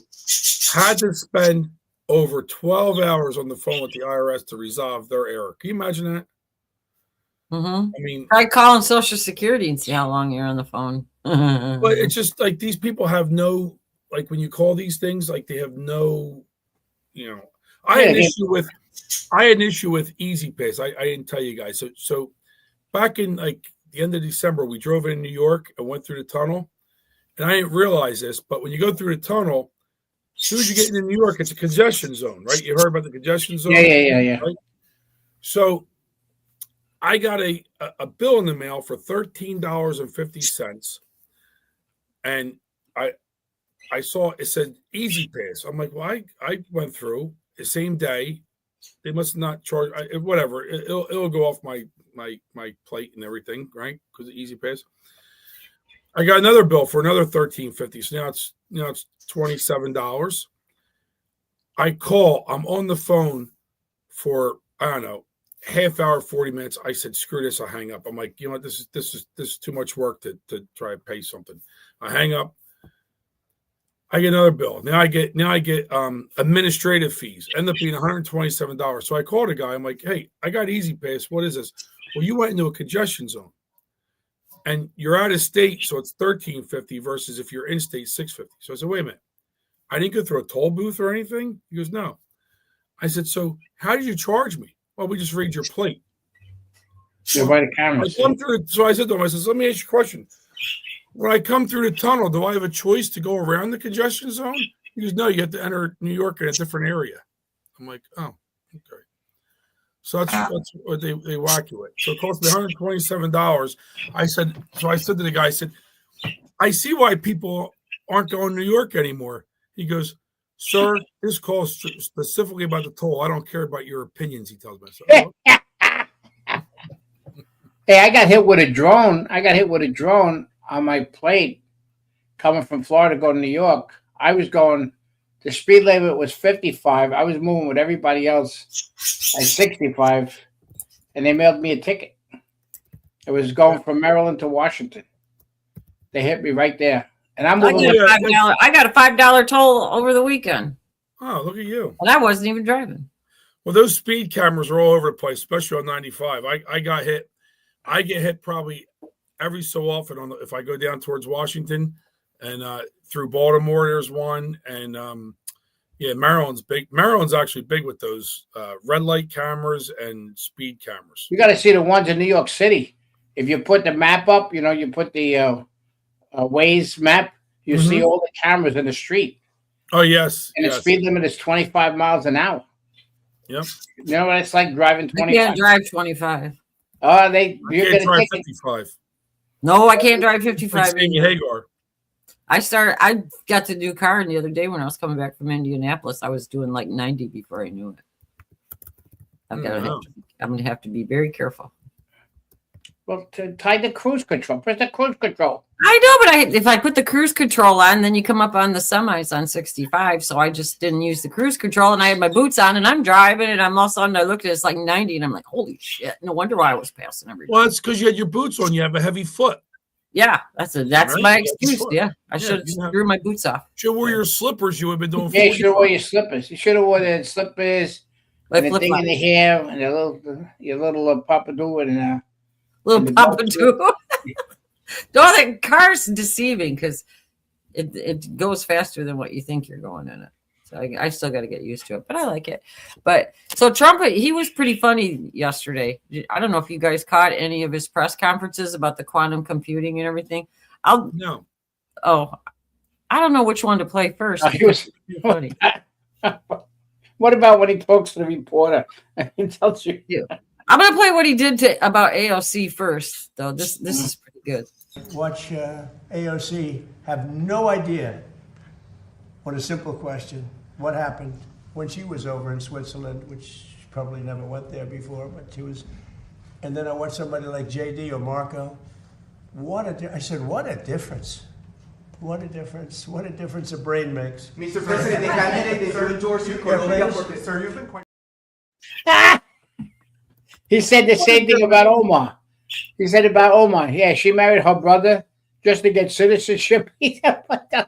Had to spend over 12 hours on the phone with the IRS to resolve their error. Can you imagine that? I mean, try calling Social Security and see how long you're on the phone. But it's just like these people have no, like when you call these things, like they have no, I had an issue with Easy Pass. I didn't tell you guys. So back in like the end of December, we drove in New York and went through the tunnel, and I didn't realize this, but when you go through the tunnel, as soon as you get into New York, it's a congestion zone, right? You heard about the congestion zone? Yeah. Right? So I got a bill in the mail for $13.50, and I saw it said Easy Pass. I'm like, well, I went through the same day. They must not charge whatever. It'll go off my plate and everything, right? Because of Easy Pass. I got another bill for another $13.50. So now it's $27. I call. I'm on the phone for I don't know, half hour, 40 minutes. I said, screw this. I'll hang up. I'm like, you know what? This is too much work to try to pay something. I hang up. I get another bill. Now I get administrative fees. End up being $127. So I called a guy. I'm like, hey, I got Easy Pass. What is this? Well, you went into a congestion zone, and you're out of state, so it's $13.50 versus if you're in state, $6.50. So I said, wait a minute. I didn't go through a toll booth or anything. He goes, no. I said, so how did you charge me? Well, we just read your plate. So I said to him, I said, let me ask you a question. When I come through the tunnel, do I have a choice to go around the congestion zone? He goes, no, you have to enter New York in a different area. I'm like, oh, okay. So that's what they whack you with. So it cost me $127. I said to the guy, I said, I see why people aren't going to New York anymore. He goes, sir, this call is specifically about the toll. I don't care about your opinions, he tells me. So, hey, I got hit with a drone on my plate coming from Florida going to New York. I was going, the speed limit was 55. I was moving with everybody else at 65, and they mailed me a ticket. It was going from Maryland to Washington. They hit me right there. And I'm I got a $5 toll over the weekend. Oh, look at you. And I wasn't even driving. Well, those speed cameras are all over the place, especially on 95. I got hit. I get hit probably every so often if I go down towards Washington and through Baltimore. There's one, and Maryland's big. Maryland's actually big with those red light cameras and speed cameras. You got to see the ones in New York City. If you put the map up, you put the Waze map, you see all the cameras in the street. Oh yes, and the speed limit is 25 miles an hour. Yep. You know what it's like driving 25? You can't drive 25. Oh, you're going to drive 55. No, I can't drive 55. Like Hagar. I got the new car the other day when I was coming back from Indianapolis. I was doing like 90 before I knew it. I'm going to have to be very careful. Well, to tie the cruise control. Press the cruise control. I know, but if I put the cruise control on, then you come up on the semis on 65. So I just didn't use the cruise control, and I had my boots on, and I'm driving, and I'm all of a sudden I looked at it, it's like 90, and I'm like, holy shit! No wonder why I was passing everybody. Well, it's because you had your boots on. You have a heavy foot. Yeah, that's my excuse. Yeah, I should have threw my boots off. Should have wore your slippers. You would have been doing. Yeah, you should have wore your slippers. You should have wore the slippers and the thing in the hair and your little papadoo and little papadoo. No, the car's deceiving because it goes faster than what you think you're going in it. So I still got to get used to it, but I like it. But so Trump, he was pretty funny yesterday. I don't know if you guys caught any of his press conferences about the quantum computing and everything. No. Oh, I don't know which one to play first. He was funny. What about when he talks to the reporter and he tells you? I'm going to play what he did about AOC first, though. This is pretty good. Watch AOC have no idea on a simple question, what happened when she was over in Switzerland, which she probably never went there before, but she was. And then I watched somebody like JD or Marco. I said, what a difference. What a difference. What a difference a brain makes. Mr. President, the candidate that you endorse you, sir, you've been quite. He said the same thing about Omar. He said about Omar, yeah, she married her brother just to get citizenship.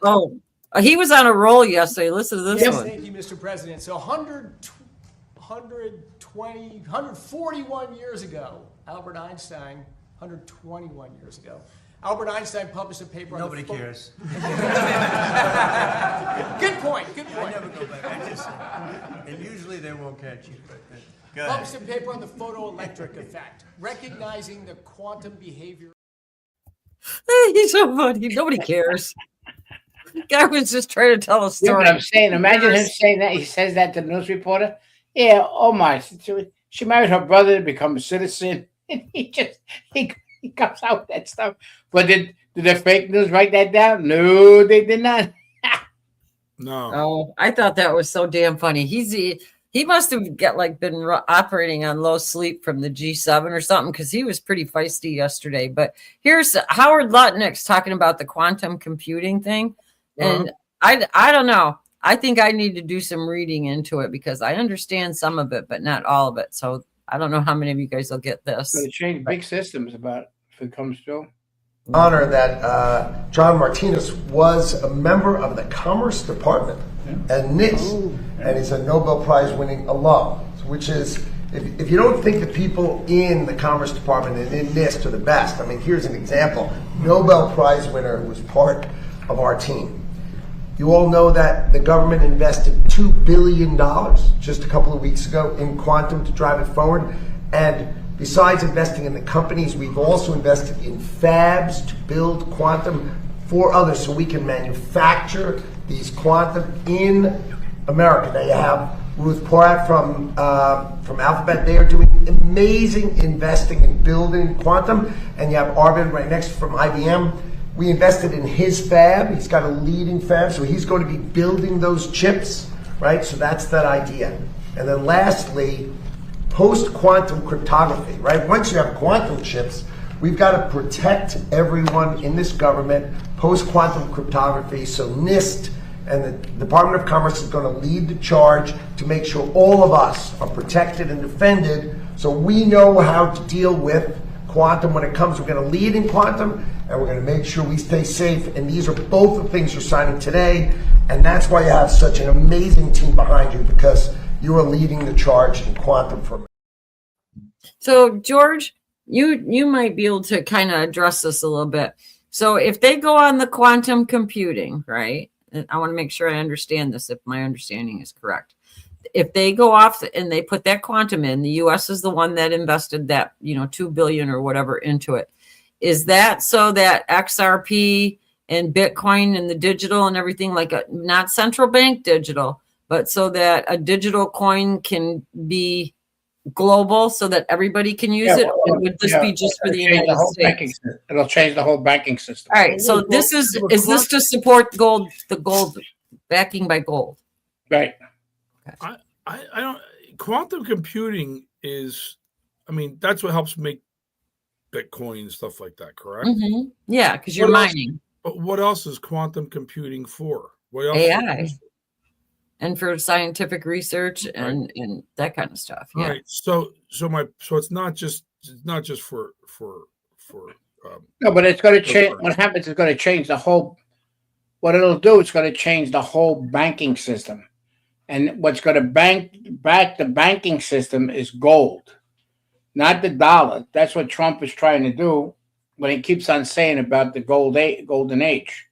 Oh, he was on a roll yesterday. Listen to this one. Thank you, Mr. President. So 141 years ago, Albert Einstein, 121 years ago, Albert Einstein published a paper. Nobody cares. Good point. Good point. I never go back. And usually they won't catch you. But published a paper on the photoelectric effect, recognizing the quantum behavior. He's so funny. Nobody cares. Guy was just trying to tell a story. Yeah, but I'm saying, imagine him saying that. He says that to the news reporter. Yeah, Omar, she married her brother to become a citizen. And he comes out with that stuff. But did the fake news write that down? No, they did not. No. Oh, I thought that was so damn funny. He must have been operating on low sleep from the G7 or something, because he was pretty feisty yesterday. But here's Howard Lutnick's talking about the quantum computing thing. And I don't know. I think I need to do some reading into it because I understand some of it, but not all of it. So I don't know how many of you guys will get this. So they change big systems about it if it comes through. Honor that John Martinez was a member of the Commerce Department and NIST, and he's a Nobel Prize winning alum, which is, if you don't think the people in the Commerce Department and in NIST are the best, I mean, here's an example. Nobel Prize winner who was part of our team. You all know that the government invested $2 billion just a couple of weeks ago in quantum to drive it forward. And besides investing in the companies, we've also invested in fabs to build quantum for others so we can manufacture these quantum in America. Now you have Ruth Porat from Alphabet. They are doing amazing investing in building quantum. And you have Arvind right next from IBM. We invested in his fab. He's got a leading fab, so he's going to be building those chips, right? So that's that idea. And then lastly, post-quantum cryptography, right? Once you have quantum chips, we've got to protect everyone in this government, post-quantum cryptography. So NIST and the Department of Commerce is going to lead the charge to make sure all of us are protected and defended so we know how to deal with quantum when it comes. We're going to lead in quantum, and we're going to make sure we stay safe. And these are both the things you're signing today. And that's why you have such an amazing team behind you, because you are leading the charge in quantum for me. So, George, you might be able to kind of address this a little bit. So if they go on the quantum computing, right? And I want to make sure I understand this, if my understanding is correct. If they go off and they put that quantum in, the US is the one that invested that, $2 billion or whatever into it. Is that so that XRP and Bitcoin and the digital and everything, like not central bank digital, but so that a digital coin can be global so that everybody can use it? Or would this be just for the United States? It'll change the whole banking system. All right. So this is this to support gold, the gold backing by gold? Right. I don't. Quantum computing is, that's what helps make Bitcoin and stuff like that. Correct? Mm-hmm. Yeah, because you're mining. But what else is quantum computing for? What else? AI. And for scientific research and that kind of stuff. Yeah. Right. So it's not just for no, but it's going to change. What happens is going to change the whole. What it'll do, it's going to change the whole banking system, and what's going to back the banking system is gold, not the dollar. That's what Trump is trying to do when he keeps on saying about the golden age.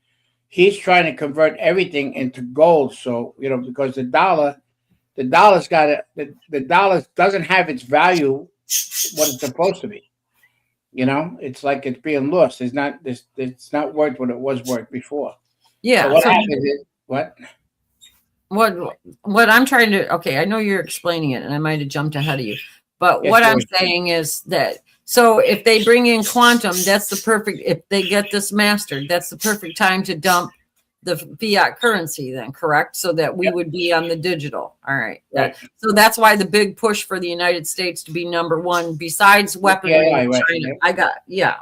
He's trying to convert everything into gold. So, because the dollar doesn't have its value what it's supposed to be. It's like it's being lost. It's not worth what it was worth before. Yeah. So what happens is what I'm trying to, okay, I know you're explaining it and I might have jumped ahead of you, but what I'm saying is that, so if they bring in quantum, that's the perfect, if they get this mastered, that's the perfect time to dump the fiat currency then, correct? So that we would be on the digital. All right. So that's why the big push for the United States to be number one, besides weaponry with China.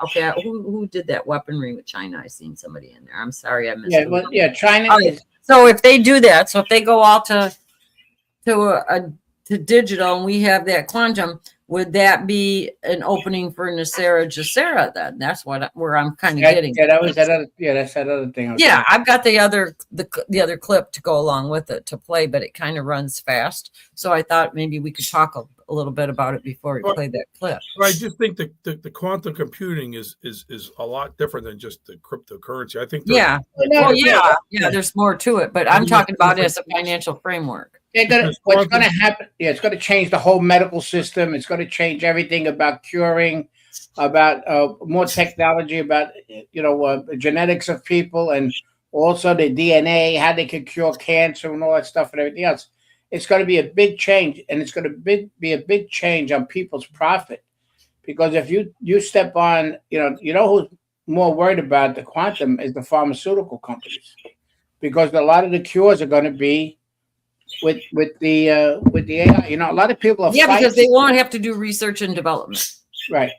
Okay. Who did that weaponry with China? I seen somebody in there. I'm sorry. I missed China. So if they do that, so if they go all to digital and we have that quantum, would that be an opening for Nasera Jacera then? That's where I'm kind of getting. Yeah, that's that other thing. I've got the other clip to go along with it to play, but it kind of runs fast. So I thought maybe we could talk a little bit about it before we play that clip. I just think the quantum computing is a lot different than just the cryptocurrency. I think there's more to it, but I'm talking about it as a financial framework. What's going to happen? Yeah, it's going to change the whole medical system. It's going to change everything about curing, about more technology, about genetics of people, and also the DNA, how they can cure cancer and all that stuff and everything else. It's going to be a big change, and it's going to be a big change on people's profit, because if you step on, who's more worried about the quantum is the pharmaceutical companies, because a lot of the cures are going to be with the AI. A lot of people are fighting. Because they won't have to do research and development. Right.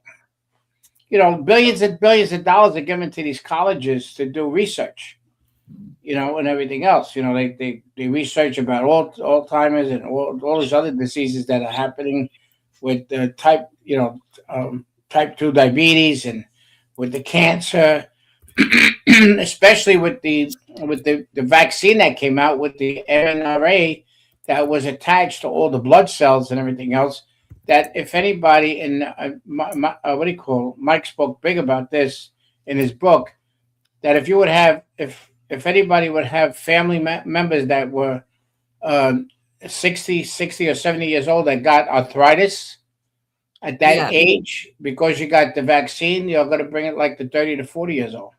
Billions and billions of dollars are given to these colleges to do research, and everything else. They research about Alzheimer's and all those other diseases that are happening with the type 2 diabetes and with the cancer, especially with the vaccine that came out with the mRNA that was attached to all the blood cells and everything else. That if anybody Mike spoke big about this in his book, that if anybody would have family members that were 60 or 70 years old that got arthritis at that age, because you got the vaccine, you're going to bring it like to 30 to 40 years old.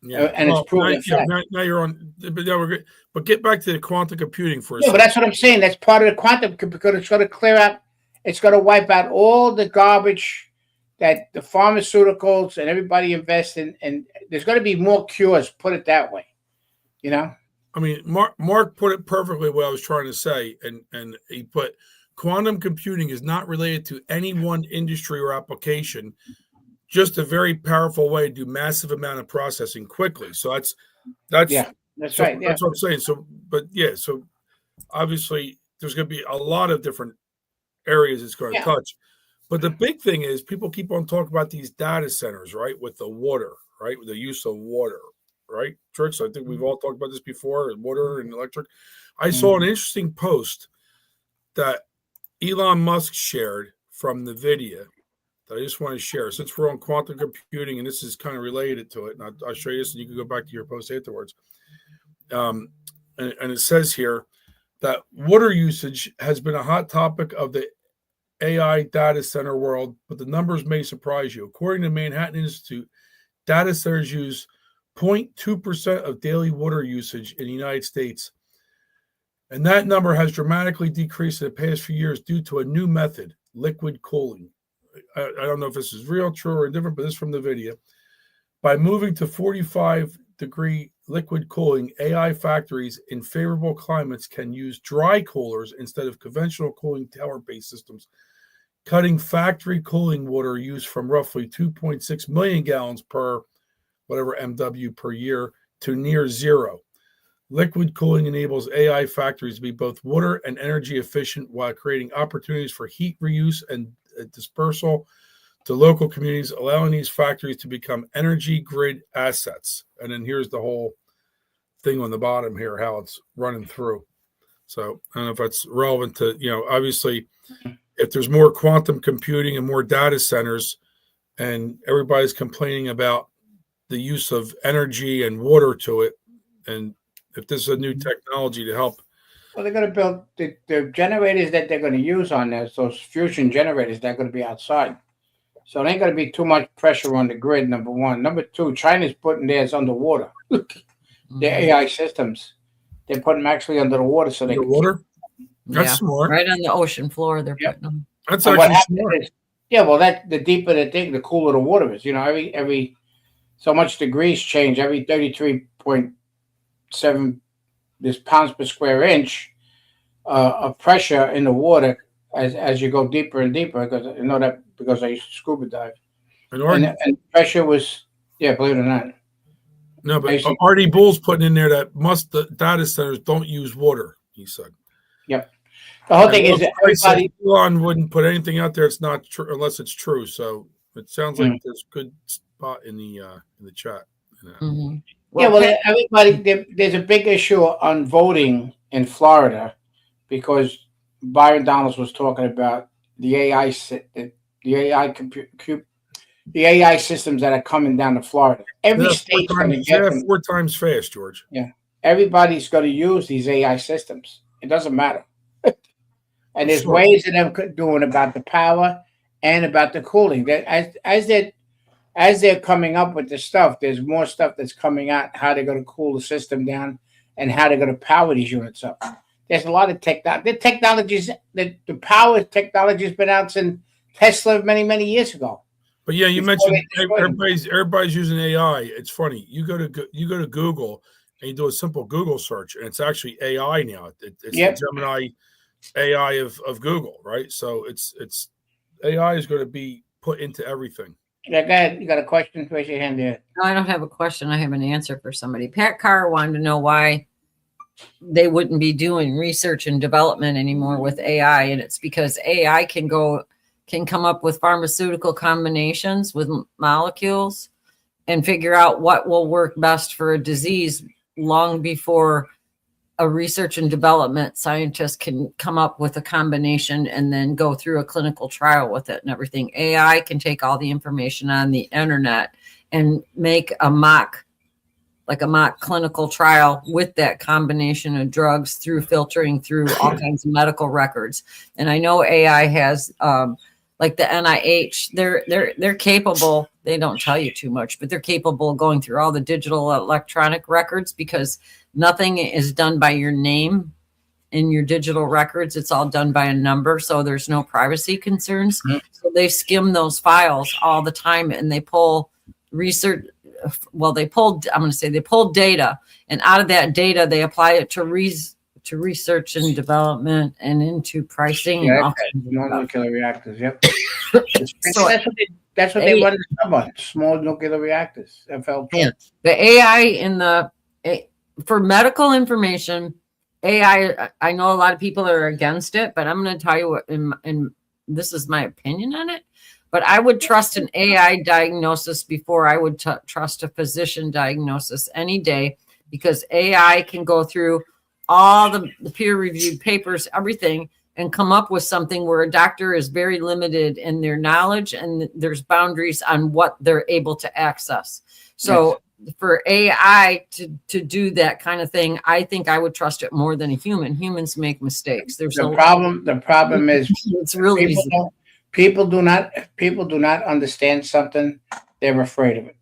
Yeah, and it's proven. Now you're on, but get back to the quantum computing for a second. But that's what I'm saying. That's part of the quantum, because it's going to clear out. It's going to wipe out all the garbage that the pharmaceuticals and everybody invests in, and there's going to be more cures. Put it that way, Mark put it perfectly what I was trying to say, and he put quantum computing is not related to any one industry or application. Just a very powerful way to do massive amount of processing quickly. So that's right. Yeah. That's what I'm saying. So obviously there's going to be a lot of different areas it's going to touch. But the big thing is people keep on talking about these data centers, right? With the water, right? With the use of water, right? Tricks. I think we've all talked about this before, water and electric. I saw an interesting post that Elon Musk shared from NVIDIA that I just want to share. Since we're on quantum computing, and this is kind of related to it, and I'll show you this, and you can go back to your post afterwards. And it says here that water usage has been a hot topic of the AI data center world, but the numbers may surprise you. According to Manhattan Institute, data centers use 0.2% of daily water usage in the United States. And that number has dramatically decreased in the past few years due to a new method, liquid cooling. I don't know if this is real, true, or different, but this is from the video. By moving to 45-degree liquid cooling, AI factories in favorable climates can use dry coolers instead of conventional cooling tower-based systems, cutting factory cooling water use from roughly 2.6 million gallons per whatever MW per year to near zero. Liquid cooling enables AI factories to be both water and energy efficient while creating opportunities for heat reuse and dispersal to local communities, allowing these factories to become energy grid assets. And then here's the whole thing on the bottom here, how it's running through. So I don't know if that's relevant to, obviously, if there's more quantum computing and more data centers and everybody's complaining about the use of energy and water to it, and if this is a new technology to help. Well, they're going to build the generators that they're going to use on this, those fusion generators, they're going to be outside. So it ain't going to be too much pressure on the grid, number one. Number two, China's putting theirs underwater. Their AI systems, they're putting them actually under the water. So they water? That's smart. Right on the ocean floor, they're putting them. That's actually smart. The deeper the thing, the cooler the water is. Every so much degrees change, every 33.7 this pounds per square inch of pressure in the water as you go deeper and deeper, because I know that because I used to scuba dive. And pressure was, believe it or not. No, but Artie Bull's putting in there that the data centers don't use water, he said. Yep. The whole thing is that everybody. Elon wouldn't put anything out there it's not true unless it's true. So it sounds like there's a good spot in the chat. Everybody, there's a big issue on voting in Florida because Byron Donalds was talking about the AI systems that are coming down to Florida. Every state's going to get them 4 times fast, George. Yeah, everybody's going to use these AI systems. It doesn't matter, and there's ways of them doing about the power and about the cooling. That as they're coming up with the stuff, there's more stuff that's coming out, how they're going to cool the system down and how they're going to power these units up. There's a lot of the power technology has been out since Tesla many, many years ago. But yeah, you mentioned everybody's using AI. It's funny. You go to Google and you do a simple Google search, and it's actually AI now. It's the Gemini AI of Google, right? So it's AI is going to be put into everything. Yeah, go ahead. You got a question? Raise your hand there. No, I don't have a question. I have an answer for somebody. Pat Carr wanted to know why they wouldn't be doing research and development anymore with AI, and it's because AI can come up with pharmaceutical combinations with molecules and figure out what will work best for a disease long before a research and development scientist can come up with a combination and then go through a clinical trial with it and everything. AI can take all the information on the internet and make a mock clinical trial with that combination of drugs through filtering through all kinds of medical records. And I know AI has, like the NIH, they're capable. They don't tell you too much, but they're capable of going through all the digital electronic records because nothing is done by your name in your digital records. It's all done by a number. So there's no privacy concerns. So they skim those files all the time and they pull research. Well, they pulled data, and out of that data, they apply it to research and development and into pricing. Yeah, nuclear reactors. Yep. That's what they wanted to come on. Small nuclear reactors. FL2. Yeah. The AI for medical information, AI. I know a lot of people are against it, but I'm going to tell you what in this is my opinion on it, but I would trust an AI diagnosis before I would trust a physician diagnosis any day, because AI can go through all the peer-reviewed papers, everything, and come up with something where a doctor is very limited in their knowledge, and there's boundaries on what they're able to access. So for AI to do that kind of thing, I think I would trust it more than a human. Humans make mistakes. There's The problem is it's really easy. People do not understand something. They're afraid of it.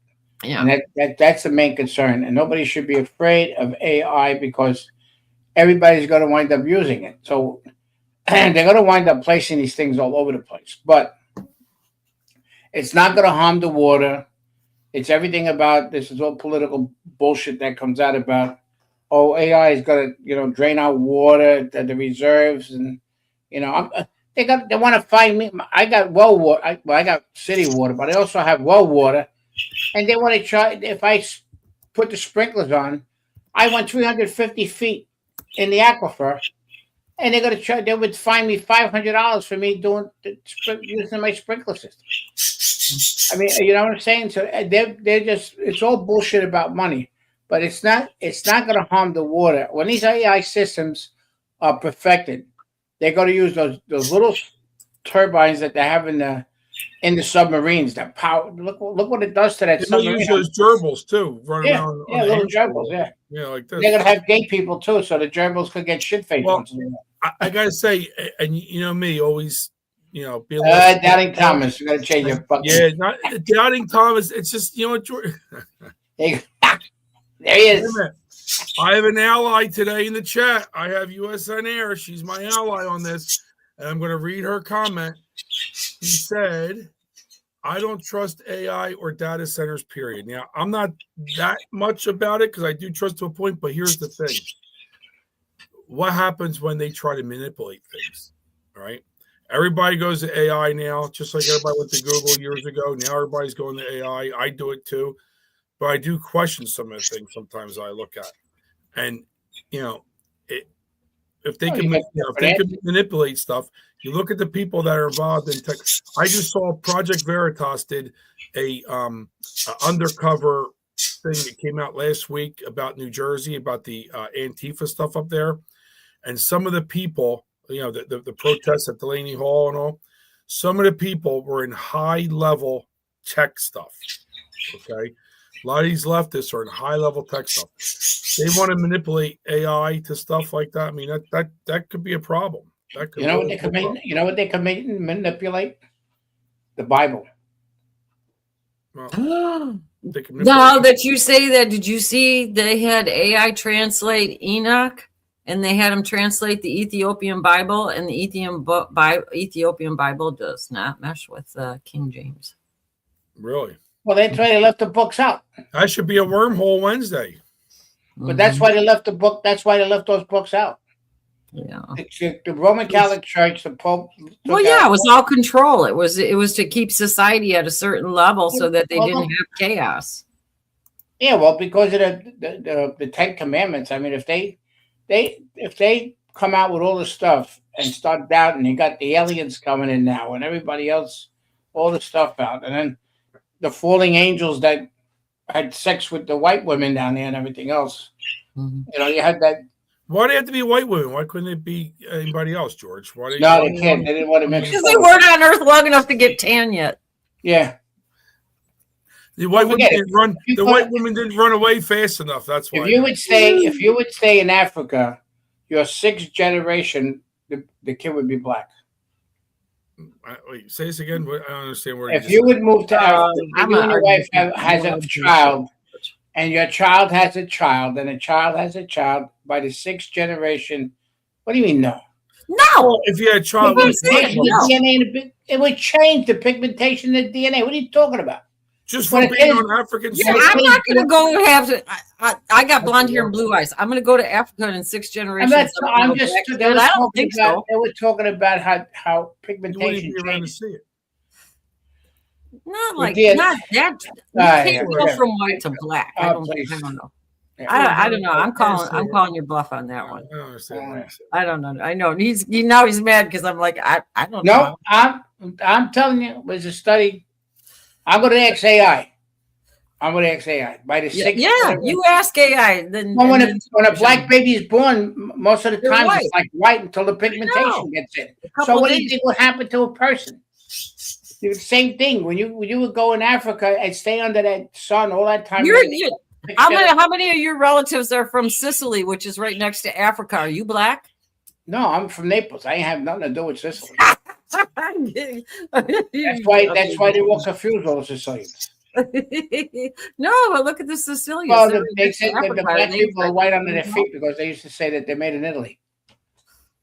Yeah. And that's the main concern. And nobody should be afraid of AI, because everybody's going to wind up using it. So they're going to wind up placing these things all over the place. But it's not going to harm the water. It's everything about this is all political bullshit that comes out about, oh, AI is going to, drain out water, the reserves, and they want to find me. I got well water. I got city water, but I also have well water, and they want to try. If I put the sprinklers on, I went 350 feet in the aquifer, and they're going to try. They would fine me $500 for me using my sprinkler system. I mean, you know what I'm saying? So they're just, it's all bullshit about money, but it's not going to harm the water. When these AI systems are perfected, they're going to use those little turbines that they have in the submarines that power. Look what it does to that submarine. They use those gerbils too, running around. Yeah, little gerbils. Yeah, like this. They're going to have gay people too, so the gerbils could get shit faced. Well, I got to say, and me, always. Being Doubting Thomas, you got to change your fucking. Not Doubting Thomas. It's just George. There he is. I have an ally today in the chat. I have USN Air. She's my ally on this, and I'm going to read her comment. She said, "I don't trust AI or data centers. Period." Now, I'm not that much about it because I do trust to a point. But here's the thing: what happens when they try to manipulate things? All right. Everybody goes to AI now, just like everybody went to Google years ago. Now everybody's going to AI. I do it too, but I do question some of the things sometimes I look at. And if they can manipulate stuff, you look at the people that are involved in tech. I just saw Project Veritas did a undercover thing that came out last week about New Jersey, about the Antifa stuff up there, and some of the people. The protests at Delaney Hall and all, some of the people were in high-level tech stuff, okay? A lot of these leftists are in high-level tech stuff. They want to manipulate AI to stuff like that. I mean, that could be a problem. That could what they could manipulate? The Bible. Well, now that you say that, did you see they had AI translate Enoch? And they had him translate the Ethiopian Bible, and the Ethiopian Bible does not mesh with King James. Really? Well, that's why they left the books out. That should be a wormhole Wednesday. But that's why they left the book. That's why they left those books out. Yeah. The Roman Catholic Church, the Pope. Well, yeah, it was all control. It was to keep society at a certain level so that they didn't have chaos. Yeah, well, because of the Ten Commandments. I mean, if they come out with all this stuff and start doubting, you got the aliens coming in now and everybody else, all the stuff out, and then the falling angels that had sex with the white women down there and everything else. Mm-hmm. You had that. Why do they have to be white women? Why couldn't it be anybody else, George? No, they can't. They didn't want to mix. Because they weren't on Earth long enough to get tan yet. Yeah. The white women didn't run. The white women didn't run away fast enough. That's why. If you would stay in Africa, your sixth generation, the kid would be black. Wait, say this again. I don't understand where. If you would move to Africa, if you and your wife has a child, and your child has a child, and a child has a child, by the sixth generation, what do you mean no? No. If you had a child, it would change the pigmentation of the DNA. What are you talking about? Just for being on African soil. I'm not going to go have to. I got blonde hair and blue eyes. I'm going to go to Africa in sixth generation. I don't think so. They were talking about how pigmentation changes. Not like not that. You can't go from white to black. I don't know. I don't know. I'm calling your bluff on that one. I don't understand what you said. I don't know. I know. And he's mad because I'm like, I don't No, know. I'm telling you, it was a study. I'm going to ask AI. By the sixth. Yeah, you ask AI. Then Well, when a black baby is born, most of the They're time white. it's like white until the pigmentation gets in. So what do you think will happen to a person? The same thing when you would go in Africa and stay under that sun all that time. How many of your relatives are from Sicily, which is right next to Africa? Are you black? No, I'm from Naples. I ain't have nothing to do with Sicily. I'm kidding. That's why they were confused, all the Sicilians. No, but look at the Sicilians. Well, they said that the black people are white under their feet because they used to say that they're made in Italy,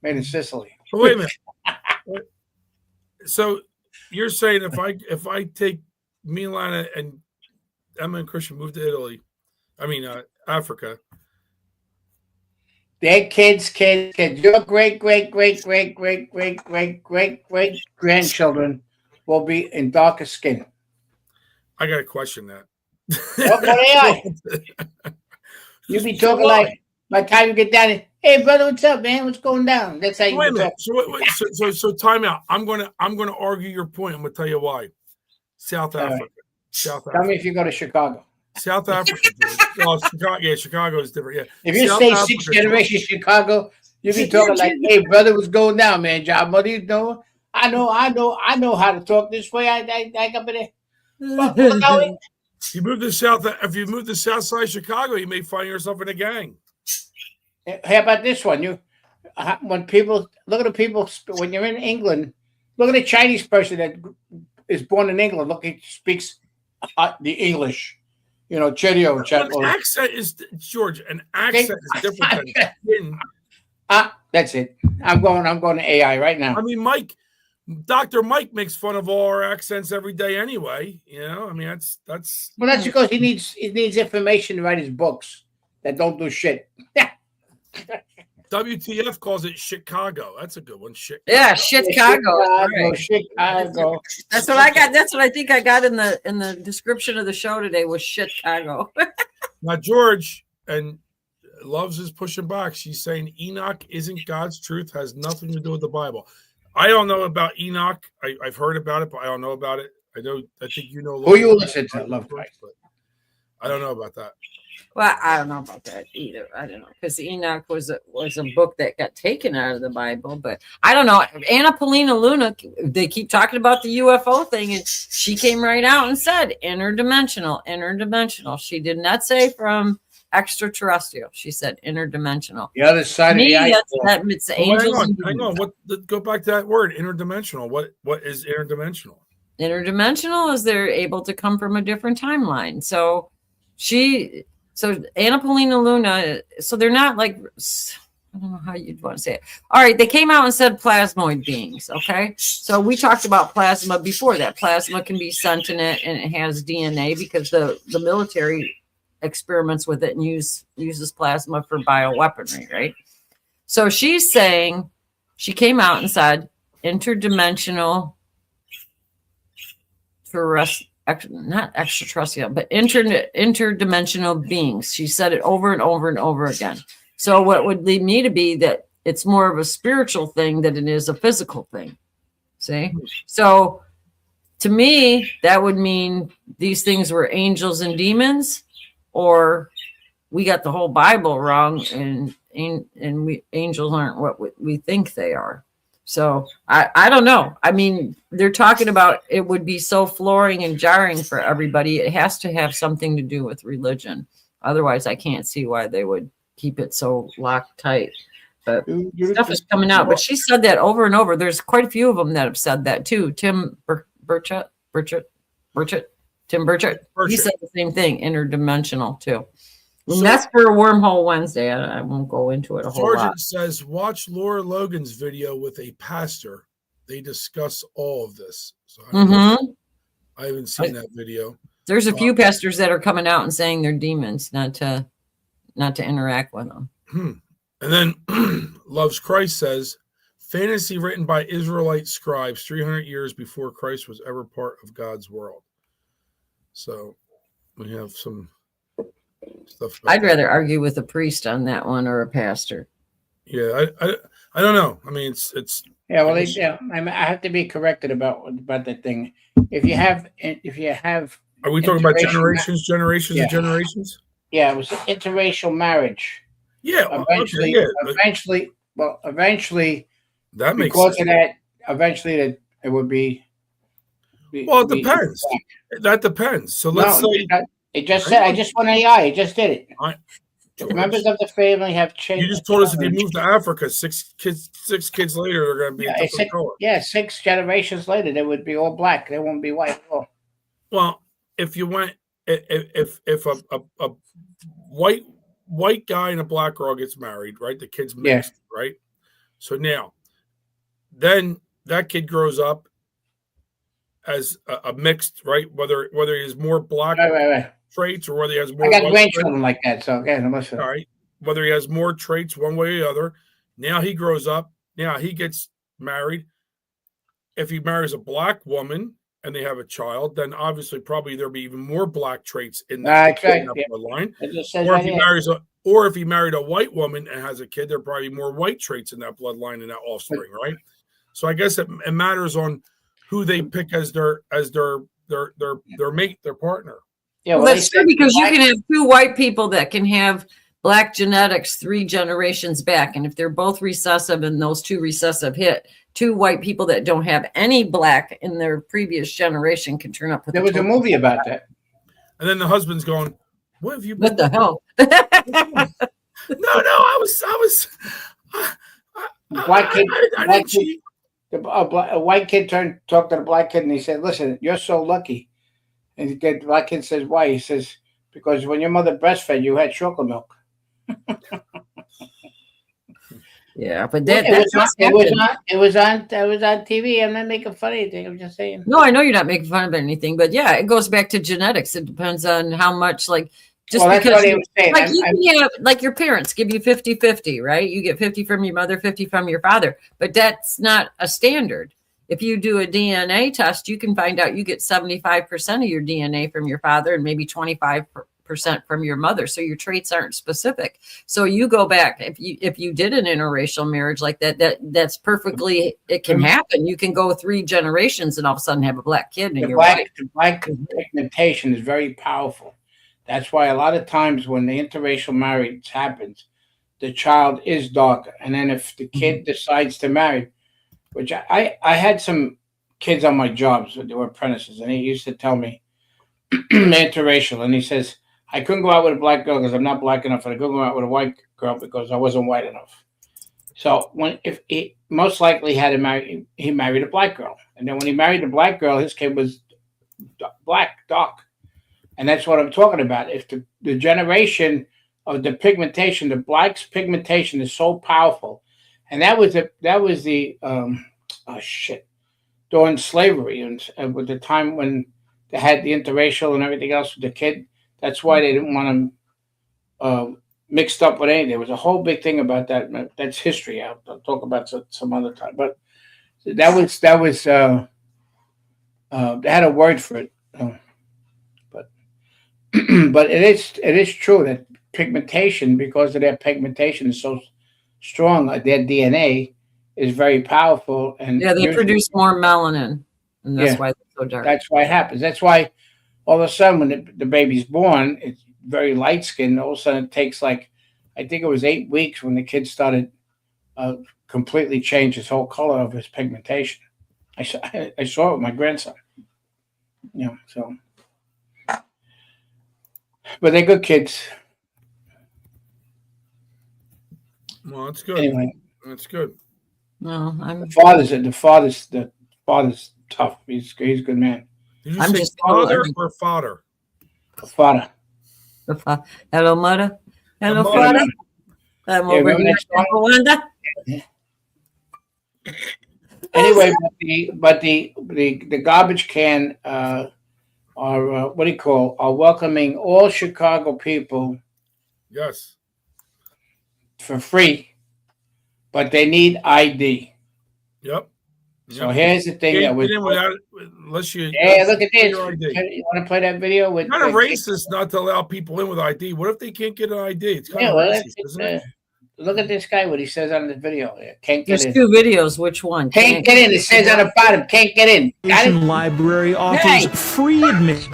made in Sicily. But wait a minute. So you're saying if I take Milana and Emma and Christian move to Italy, Africa. Their kids, your great grandchildren will be in darker skin. I got to question that. You be talking like by the time you get down there, hey brother, what's up, man? What's going down? That's how you talk. So time out. I'm gonna argue your point. I'm gonna tell you why. South Africa. Tell me if you go to Chicago. South Africa. Well, Chicago is different. Yeah. If you say sixth generation Chicago, you be talking like, hey brother, what's going down, man? Job, what do you know? I know how to talk this way. I got there. You move to South. If you move to South Side Chicago, you may find yourself in a gang. How about this one? When people look at the people when you're in England, look at a Chinese person that is born in England. Look, he speaks the English. Cheerio. An accent is George. An accent is different than that's it. I'm going to AI right now. I mean, Dr. Mike makes fun of all our accents every day anyway. That's well, that's because he needs information to write his books that don't do shit. WTF calls it Chicago. That's a good one. Yeah, Chicago. Chicago. That's what I got. That's what I think I got in the description of the show today was Chicago. Now George and Loves is pushing back. She's saying Enoch isn't God's truth, has nothing to do with the Bible. I don't know about Enoch. I've heard about it, but I don't know about it. I think you know. Who you listen to? Love Christ. But I don't know about that. Well, I don't know about that either. I don't know because Enoch was a book that got taken out of the Bible, but I don't know. Anna Paulina Luna, they keep talking about the UFO thing, and she came right out and said interdimensional. She did not say from extraterrestrial. She said interdimensional. The other side of the ice. It's angels. Hang on. Go back to that word, interdimensional. What is interdimensional? Interdimensional is they're able to come from a different timeline. So Anna Paulina Luna, so they're not like, I don't know how you'd want to say it. All right, they came out and said plasmoid beings, okay? So we talked about plasma before that. Plasma can be sentient and it has DNA because the military experiments with it and uses plasma for bioweaponry, right? So she's saying, she came out and said interdimensional not extraterrestrial, but interdimensional beings. She said it over and over and over again. So what would lead me to be that it's more of a spiritual thing than it is a physical thing. See? So to me, that would mean these things were angels and demons, or we got the whole Bible wrong and angels aren't what we think they are. So I don't know. I mean, they're talking about it would be so flooring and jarring for everybody. It has to have something to do with religion. Otherwise, I can't see why they would keep it so locked tight. But stuff is coming out. But she said that over and over. There's quite a few of them that have said that too. Tim Burchett. He said the same thing, interdimensional too. And that's for Wormhole Wednesday. I won't go into it a whole lot. Sergeant says, watch Laura Logan's video with a pastor. They discuss all of this. So I haven't seen that video. There's a few pastors that are coming out and saying they're demons, not to interact with them. And then Loves Christ says, fantasy written by Israelite scribes 300 years before Christ was ever part of God's world. So we have some stuff. Like I'd rather argue with a priest on that one or a pastor. Yeah, I don't know. I mean, it's. Yeah, well, I I have to be corrected about that thing. If you have, are we talking about interracial generations yeah. and generations? Yeah, it was interracial marriage. Yeah, Eventually, okay, yeah. eventually, That makes because sense. of that, eventually that it would be. Well, it depends. That depends. So let's say it just said. I just went AI. It just did it. George, Members of the family have changed. you just told us if you move to Africa, six kids later, they're going to be a different color. Yeah, 6 generations later, they would be all black. They won't be white at all. Well, if you went, if a white guy and a black girl gets married, right? The kid's mixed, right? So now, then that kid grows up as a mixed, right? Whether he has more black traits or whether he has more. I got white grandchildren traits. like that, so okay, listen. All right. Whether he has more traits one way or the other. Now he grows up. Now he gets married. If he marries a black woman and they have a child, then obviously probably there'll be even more black traits in that bloodline. Or if he married a white woman and has a kid, there'll probably be more white traits in that bloodline and that offspring, right? So I guess it matters on who they pick as their mate, their partner. Yeah, well, that's true because you can have 2 white people that can have black genetics 3 generations back. And if they're both recessive and those 2 recessive hit, 2 white people that don't have any black in their previous generation can turn up with There was a movie about that. And then the husband's going, what have you been What the hell? No, I was a white kid talked to the black kid and he said, listen, you're so lucky. And the black kid says, why? He says, because when your mother breastfed, you had chocolate milk. Yeah, but it was on TV. I'm not making fun of anything. I'm just saying. No, I know you're not making fun of anything, but yeah, it goes back to genetics. It depends on how much, like, just because like your parents give you 50-50, right? You get 50 from your mother, 50 from your father, but that's not a standard. If you do a DNA test, you can find out you get 75% of your DNA from your father and maybe 25% from your mother. So your traits aren't specific. So you go back, if you did an interracial marriage like that's perfectly, it can happen. You can go 3 generations and all of a sudden have a black kid. And the black pigmentation is very powerful. That's why a lot of times when the interracial marriage happens, the child is darker. And then if the kid decides to marry, which I had some kids on my jobs, they were apprentices, and he used to tell me, interracial, and he says, I couldn't go out with a black girl because I'm not black enough, and I couldn't go out with a white girl because I wasn't white enough. So if he most likely had to marry, he married a black girl. And then when he married the black girl, his kid was black, dark. And that's what I'm talking about. If the generation of the pigmentation, the black's pigmentation is so powerful. And that was the during slavery and with the time when they had the interracial and everything else with the kid. That's why they didn't want them mixed up with anything. There was a whole big thing about that. That's history. I'll talk about some other time. But that was they had a word for it. But it is true that pigmentation, because of their pigmentation is so strong, their DNA is very powerful, and they produce more melanin, and that's why they're so dark. That's why it happens. That's why all of a sudden when the baby's born, it's very light skinned. All of a sudden it takes I think it was 8 weeks when the kid started completely change his whole color of his pigmentation. I saw it with my grandson. So. But they're good kids. Well, that's good. Anyway, that's good. No, the father's tough. He's a good man. Did you say father or fodder? Father. Hello, mother. Hello, father. I'm over here. Wanda. Anyway, but the garbage can are what do you call? Are welcoming all Chicago people. Yes. For free, but they need ID. Yep. So here's the thing that was unless you look at this. your ID. You want to play that video with kind of racist not to allow people in with ID. What if they can't get an ID? It's kind of racist, isn't it? Look at this guy, what he says on the video. Can't get in. There's 2 videos. Which one? Can't get in. It says on the bottom, can't get in. Got it? Library offers free admission.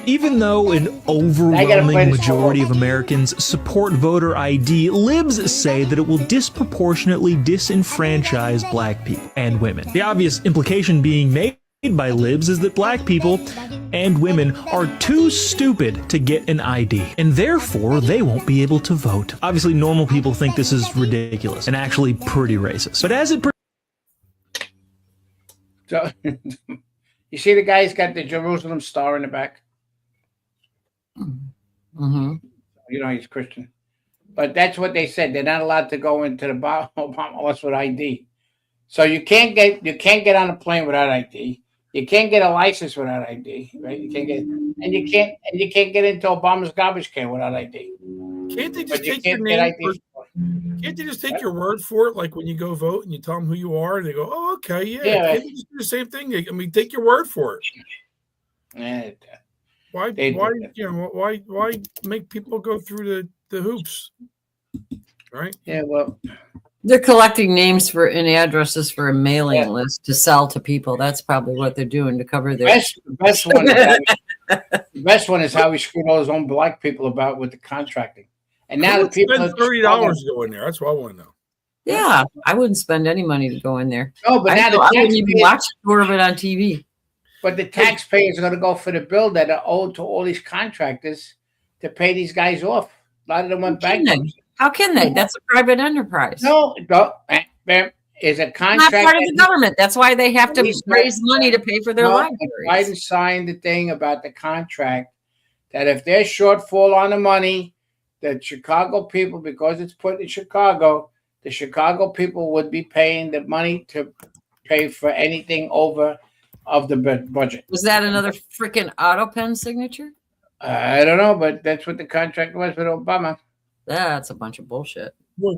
Even though an overwhelming majority of Americans support voter ID, libs say that it will disproportionately disenfranchise black people and women. The obvious implication being made by libs is that black people and women are too stupid to get an ID, and therefore they won't be able to vote. Obviously, normal people think this is ridiculous and actually pretty racist. But as it So, you see the guy's got the Jerusalem star in the back? Mm-hmm. You know, he's Christian. But that's what they said. They're not allowed to go into the Obama House with ID. So you can't get on a plane without ID. You can't get a license without ID, right? You can't get into Obama's garbage can without ID. Can't they just take your name? Can't they just take your word for it? Like when you go vote and you tell them who you are, and they go, "Oh, okay, yeah." Can't they just do the same thing? I mean, take your word for it. Yeah. Why make people go through the hoops? Right? Yeah, well, they're collecting names and addresses for a mailing list to sell to people. That's probably what they're doing to cover their the best one is how he screwed all his own black people about with the contracting. And now the people spend $30 to go in there. That's what I want to know. Yeah, I wouldn't spend any money to go in there. No, but now I wouldn't even watch a tour of it on TV. But the taxpayers are going to go for the bill that are owed to all these contractors to pay these guys off. A lot of them went bankrupt. How can they? That's a private enterprise. No, is a contract. Not part of the government. That's why they have to raise money to pay for their libraries. Biden signed the thing about the contract that if there's shortfall on the money, that Chicago people, because it's put in Chicago, the Chicago people would be paying the money to pay for anything over of the budget. Was that another freaking auto pen signature? I don't know, but that's what the contract was with Obama. That's a bunch of bullshit. Well,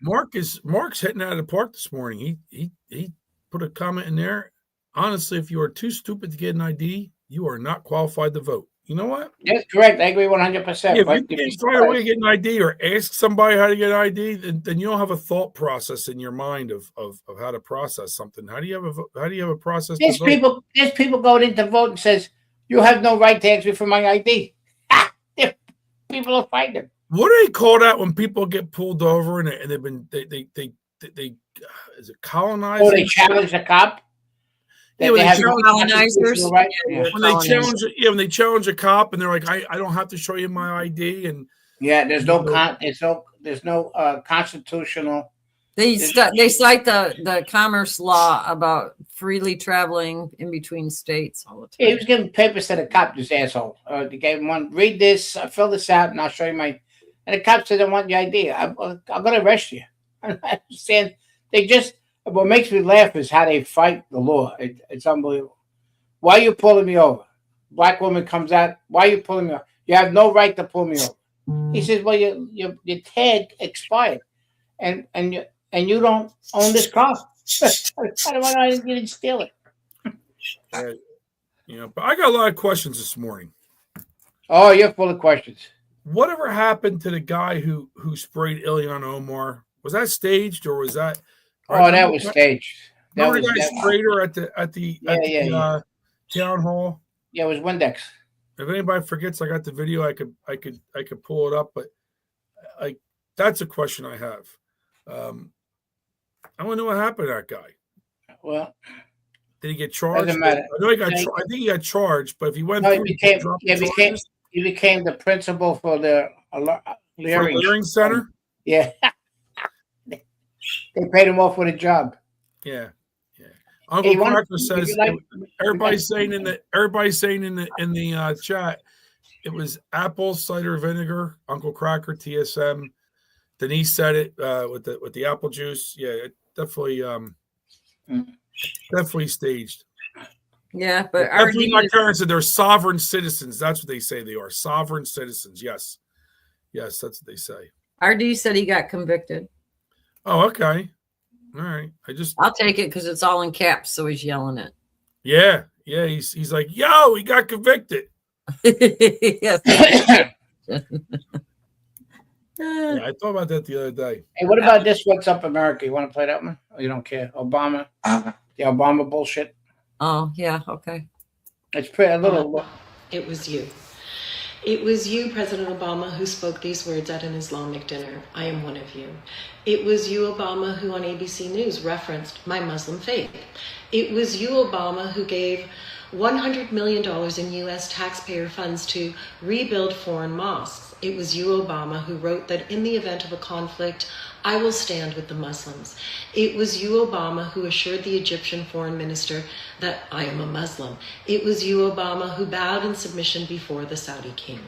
Mark's hitting out of the park this morning. He put a comment in there. Honestly, if you are too stupid to get an ID, you are not qualified to vote. You know what? Yes, correct. I agree 100%. If you can't find a way to get an ID or ask somebody how to get an ID, then you don't have a thought process in your mind of how to process something. How do you have a process? There's people going in to vote and says you have no right to ask me for my ID. People are fighting. What do they call that when people get pulled over and they've been they is it colonizing? Oh, they challenge the cop. Yeah, when they challenge a cop and they're like, I don't have to show you my ID, and there's no constitutional. They cite the commerce law about freely traveling in between states all the time. Yeah, he was giving papers to the cop, this asshole. They gave him one. Read this. Fill this out, and I'll show you my. And the cop said, "I want your ID. I'm going to arrest you." I understand. What makes me laugh is how they fight the law. It's unbelievable. Why are you pulling me over? Black woman comes out. Why are you pulling me over? You have no right to pull me over. He says, "Well, your tag expired, and you don't own this car. How do I know you didn't steal it?" But I got a lot of questions this morning. Oh, you're full of questions. Whatever happened to the guy who sprayed Ilhan Omar? Was that staged or was that? Oh, that was staged. Remember the guy sprayed her at the town hall? Yeah, it was Windex. If anybody forgets, I got the video. I could pull it up, but that's a question I have. I want to know what happened to that guy. Well, did he get charged? Doesn't matter. I know he got. I think he got charged, but if he went, he became the principal for the Leering Center. Yeah. They paid him off with a job. Yeah. Uncle Cracker says everybody's saying in the chat it was apple cider vinegar. Uncle Cracker, TSM. Denise said it with the apple juice. Yeah, it definitely staged. Yeah, but Definitely not currency. They're sovereign citizens. That's what they say they are. Sovereign citizens. Yes. Yes, that's what they say. RD said he got convicted. Oh, okay. All right. I'll take it because it's all in caps, so he's yelling it. Yeah. Yeah. He's like, yo, he got convicted. Yes. Yeah, I thought about that the other day. Hey, what about this? What's Up America? You want to play that one? Or you don't care? Obama? The Obama bullshit? Oh, yeah. Okay. It's pretty a little. It was you. It was you, President Obama, who spoke these words at an Islamic dinner. I am one of you. It was you, Obama, who on ABC News referenced my Muslim faith. It was you, Obama, who gave $100 million in U.S. taxpayer funds to rebuild foreign mosques. It was you, Obama, who wrote that in the event of a conflict, I will stand with the Muslims. It was you, Obama, who assured the Egyptian foreign minister that I am a Muslim. It was you, Obama, who bowed in submission before the Saudi king.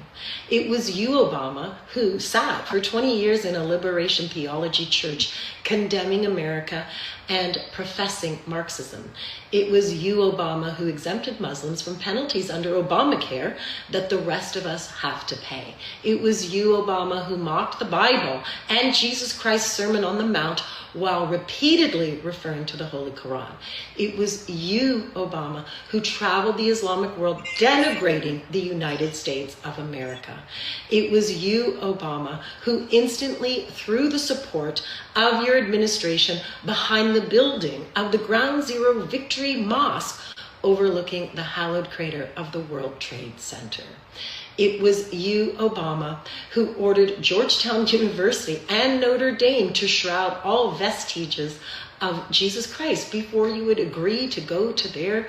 It was you, Obama, who sat for 20 years in a liberation theology church condemning America and professing Marxism. It was you, Obama, who exempted Muslims from penalties under Obamacare that the rest of us have to pay. It was you, Obama, who mocked the Bible and Jesus Christ's Sermon on the Mount while repeatedly referring to the Holy Quran. It was you, Obama, who traveled the Islamic world denigrating the United States of America. It was you, Obama, who instantly threw the support of your administration behind the building of the Ground Zero Victory Mosque overlooking the hallowed crater of the World Trade Center. It was you, Obama, who ordered Georgetown University and Notre Dame to shroud all vestiges of Jesus Christ before you would agree to go to their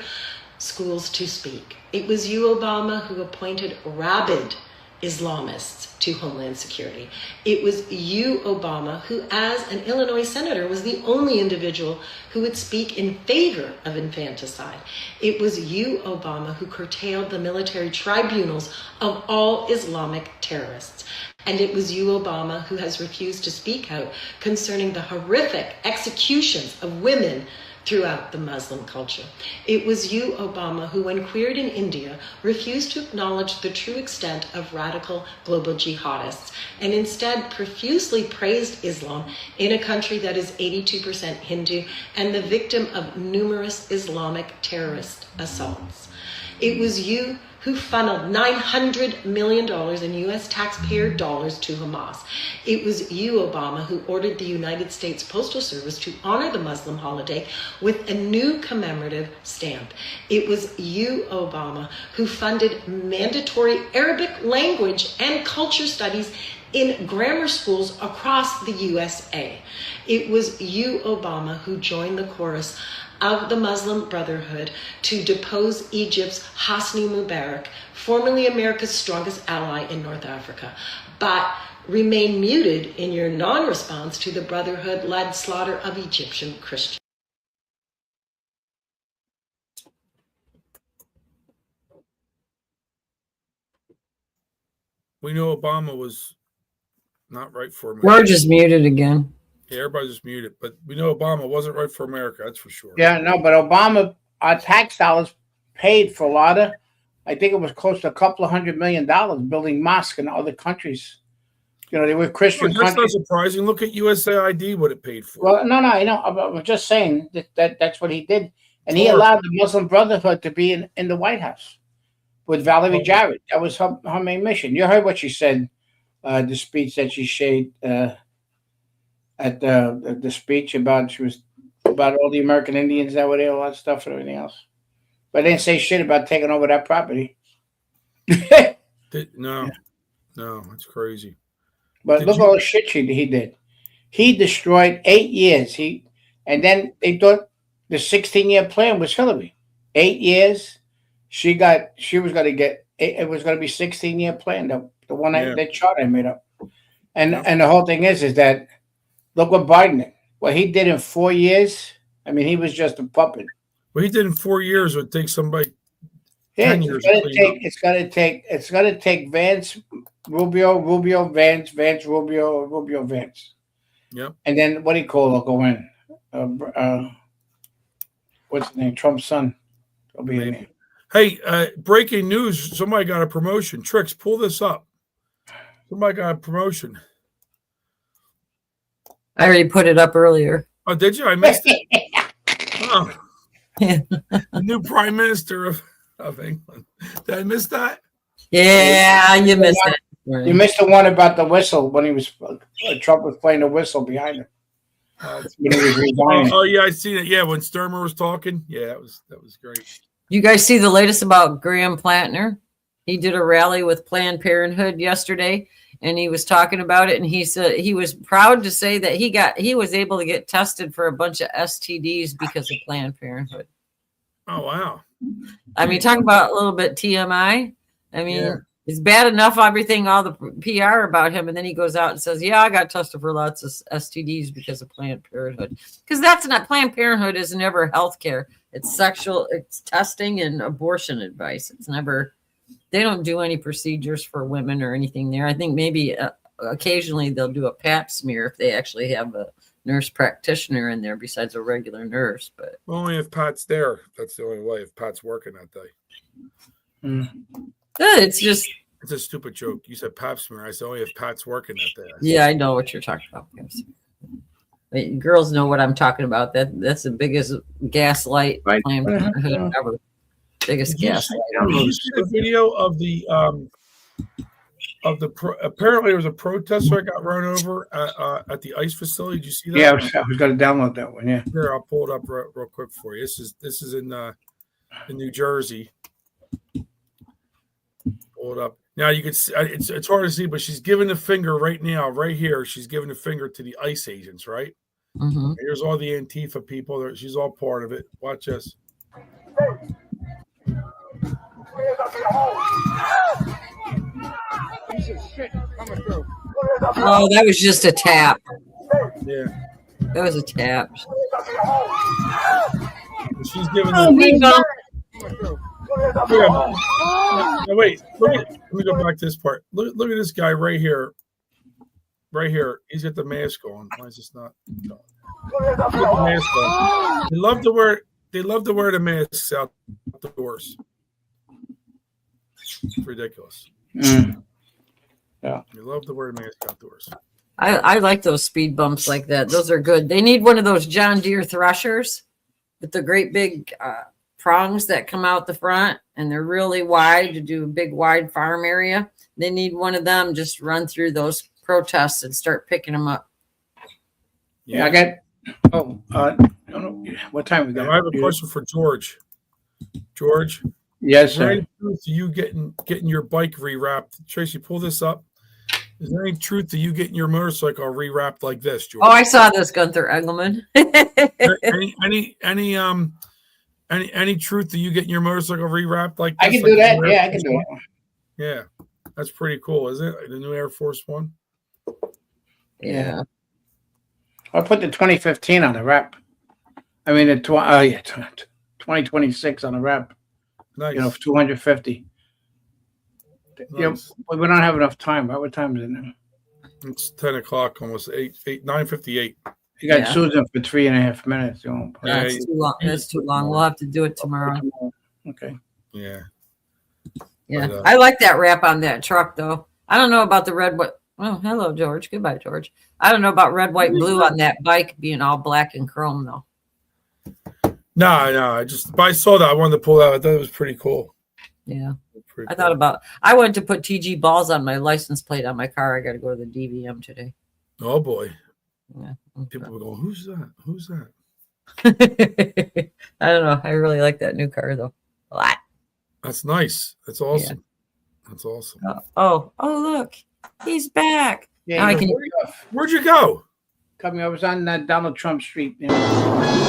schools to speak. It was you, Obama, who appointed rabid Islamists to Homeland Security. It was you, Obama, who as an Illinois senator was the only individual who would speak in favor of infanticide. It was you, Obama, who curtailed the military tribunals of all Islamic terrorists. And it was you, Obama, who has refused to speak out concerning the horrific executions of women throughout the Muslim culture. It was you, Obama, who, when queried in India, refused to acknowledge the true extent of radical global jihadists and instead profusely praised Islam in a country that is 82% Hindu and the victim of numerous Islamic terrorist assaults. It was you who funneled $900 million in U.S. taxpayer dollars to Hamas. It was you, Obama, who ordered the United States Postal Service to honor the Muslim holiday with a new commemorative stamp. It was you, Obama, who funded mandatory Arabic language and culture studies in grammar schools across the USA. It was you, Obama, who joined the chorus of the Muslim Brotherhood to depose Egypt's Hosni Mubarak, formerly America's strongest ally in North Africa, but remain muted in your non-response to the Brotherhood-led slaughter of Egyptian Christians. We know Obama was not right for America. We're just muted again. Yeah, everybody's just muted. But we know Obama wasn't right for America, that's for sure. Yeah, no, but Obama, our tax dollars paid for a lot of, I think it was close to a couple of $100 million building mosques in other countries. You know, they were Christian Well, that's countries. not surprising. Look at USAID, what it paid for. Well, no, I know. I'm just saying that's what he did. And he allowed the Muslim Brotherhood to be in the White House with Valerie Jarrett. That was her main mission. You heard what she said, the speech that she shared at the speech about all the American Indians that were there, all that stuff and everything else. But they didn't say shit about taking over that property. No, that's crazy. But look at all the shit he did. He destroyed 8 years. And then they thought the 16-year plan was Hillary. 8 years. She was going to get. It was going to be 16-year plan. The one that chart I made up. And the whole thing is that look what Biden did. What he did in 4 years. I mean, he was just a puppet. What he did in 4 years would take somebody. Yeah, 10 years it's gonna take Vance, Rubio, Vance, Rubio, Vance. Yep. And then what do you call it? Go in. What's his name? Trump's son. They'll be in there. Hey, breaking news. Somebody got a promotion. Trix, pull this up. Somebody got a promotion. I already put it up earlier. Oh, did you? I missed it. Oh. The new Prime Minister of England. Did I miss that? Yeah, you missed it. You missed the one about the whistle when he was Trump was playing the whistle behind him. When he was resigning. Oh, yeah, I seen it. Yeah, when Sturmer was talking. Yeah, that was great. You guys see the latest about Graham Plantner? He did a rally with Planned Parenthood yesterday, and he was talking about it. And he said he was proud to say that he was able to get tested for a bunch of STDs because of Planned Parenthood. Oh, wow. I mean, talk about a little bit TMI. I mean, it's bad enough everything, all the PR about him, and then he goes out and says, "Yeah, I got tested for lots of STDs because of Planned Parenthood." Because that's not Planned Parenthood is never healthcare. It's it's testing and abortion advice. It's never. They don't do any procedures for women or anything there. I think maybe occasionally they'll do a pap smear if they actually have a nurse practitioner in there besides a regular nurse. But only if Pat's there. That's the only way. If Pat's working that day. It's just. It's a stupid joke. You said pap smear. I said only if Pat's working that day. Yeah, I know what you're talking about. Girls know what I'm talking about. That's the biggest gaslight Planned Parenthood ever. Biggest gaslight. Did you see the video of the apparently there was a protester that got run over at the ICE facility. Did you see that? Yeah, I was going to download that one. Yeah. Here, I'll pull it up real quick for you. This is in New Jersey. Pull it up. Now you can see it's hard to see, but she's giving the finger right now, right here. She's giving the finger to the ICE agents, right? Mm-hmm. Here's all the Antifa people. She's all part of it. Watch this. Oh, that was just a tap. Yeah. That was a tap. She's giving them. No, wait. Let me go back to this part. Look at this guy right here. Right here. He's got the mask on. Why is this not? No. Got the mask on. They love to wear the masks outdoors. It's ridiculous. Yeah. They love to wear the mask outdoors. I like those speed bumps like that. Those are good. They need one of those John Deere threshers with the great big prongs that come out the front, and they're really wide to do a big wide farm area. They need one of them. Just run through those protests and start picking them up. Yeah, I got. I don't know what time we got. Now, I have a question for George. George. Yes, is there sir. any truth to you getting your bike rewrapped? Tracy, pull this up. Is there any truth to you getting your motorcycle rewrapped like this, George? Oh, I saw this, Gunther Engelman. Any truth to you getting your motorcycle rewrapped like this? I can do that. Yeah, I can do it. Yeah, that's pretty cool, isn't it? The new Air Force One. Yeah. I put the 2015 on the wrap. I mean, the 2026 on the wrap. Nice. You know, 250. Nice. Yeah, we don't have enough time. What time is it now? It's 10 o'clock, almost 9:58. You got Susan for 3.5 minutes. You know, That's too long. That's too long. We'll have to do it tomorrow. Okay. Yeah. Yeah. But, I like that wrap on that truck, though. I don't know about the red, white. Oh, hello, George. Goodbye, George. I don't know about red, white, blue on that bike being all black and chrome, though. No. I saw that. I wanted to pull that. I thought it was pretty cool. Yeah. I went to put TG balls on my license plate on my car. I got to go to the DVM today. Oh, boy. Yeah. People were going, who's that? Who's that? I don't know. I really like that new car, though. A lot. That's nice. That's awesome. Yeah. That's awesome. Oh, look. He's back. Yeah, where'd you go? Coming, I was on Donald Trump Street. You know.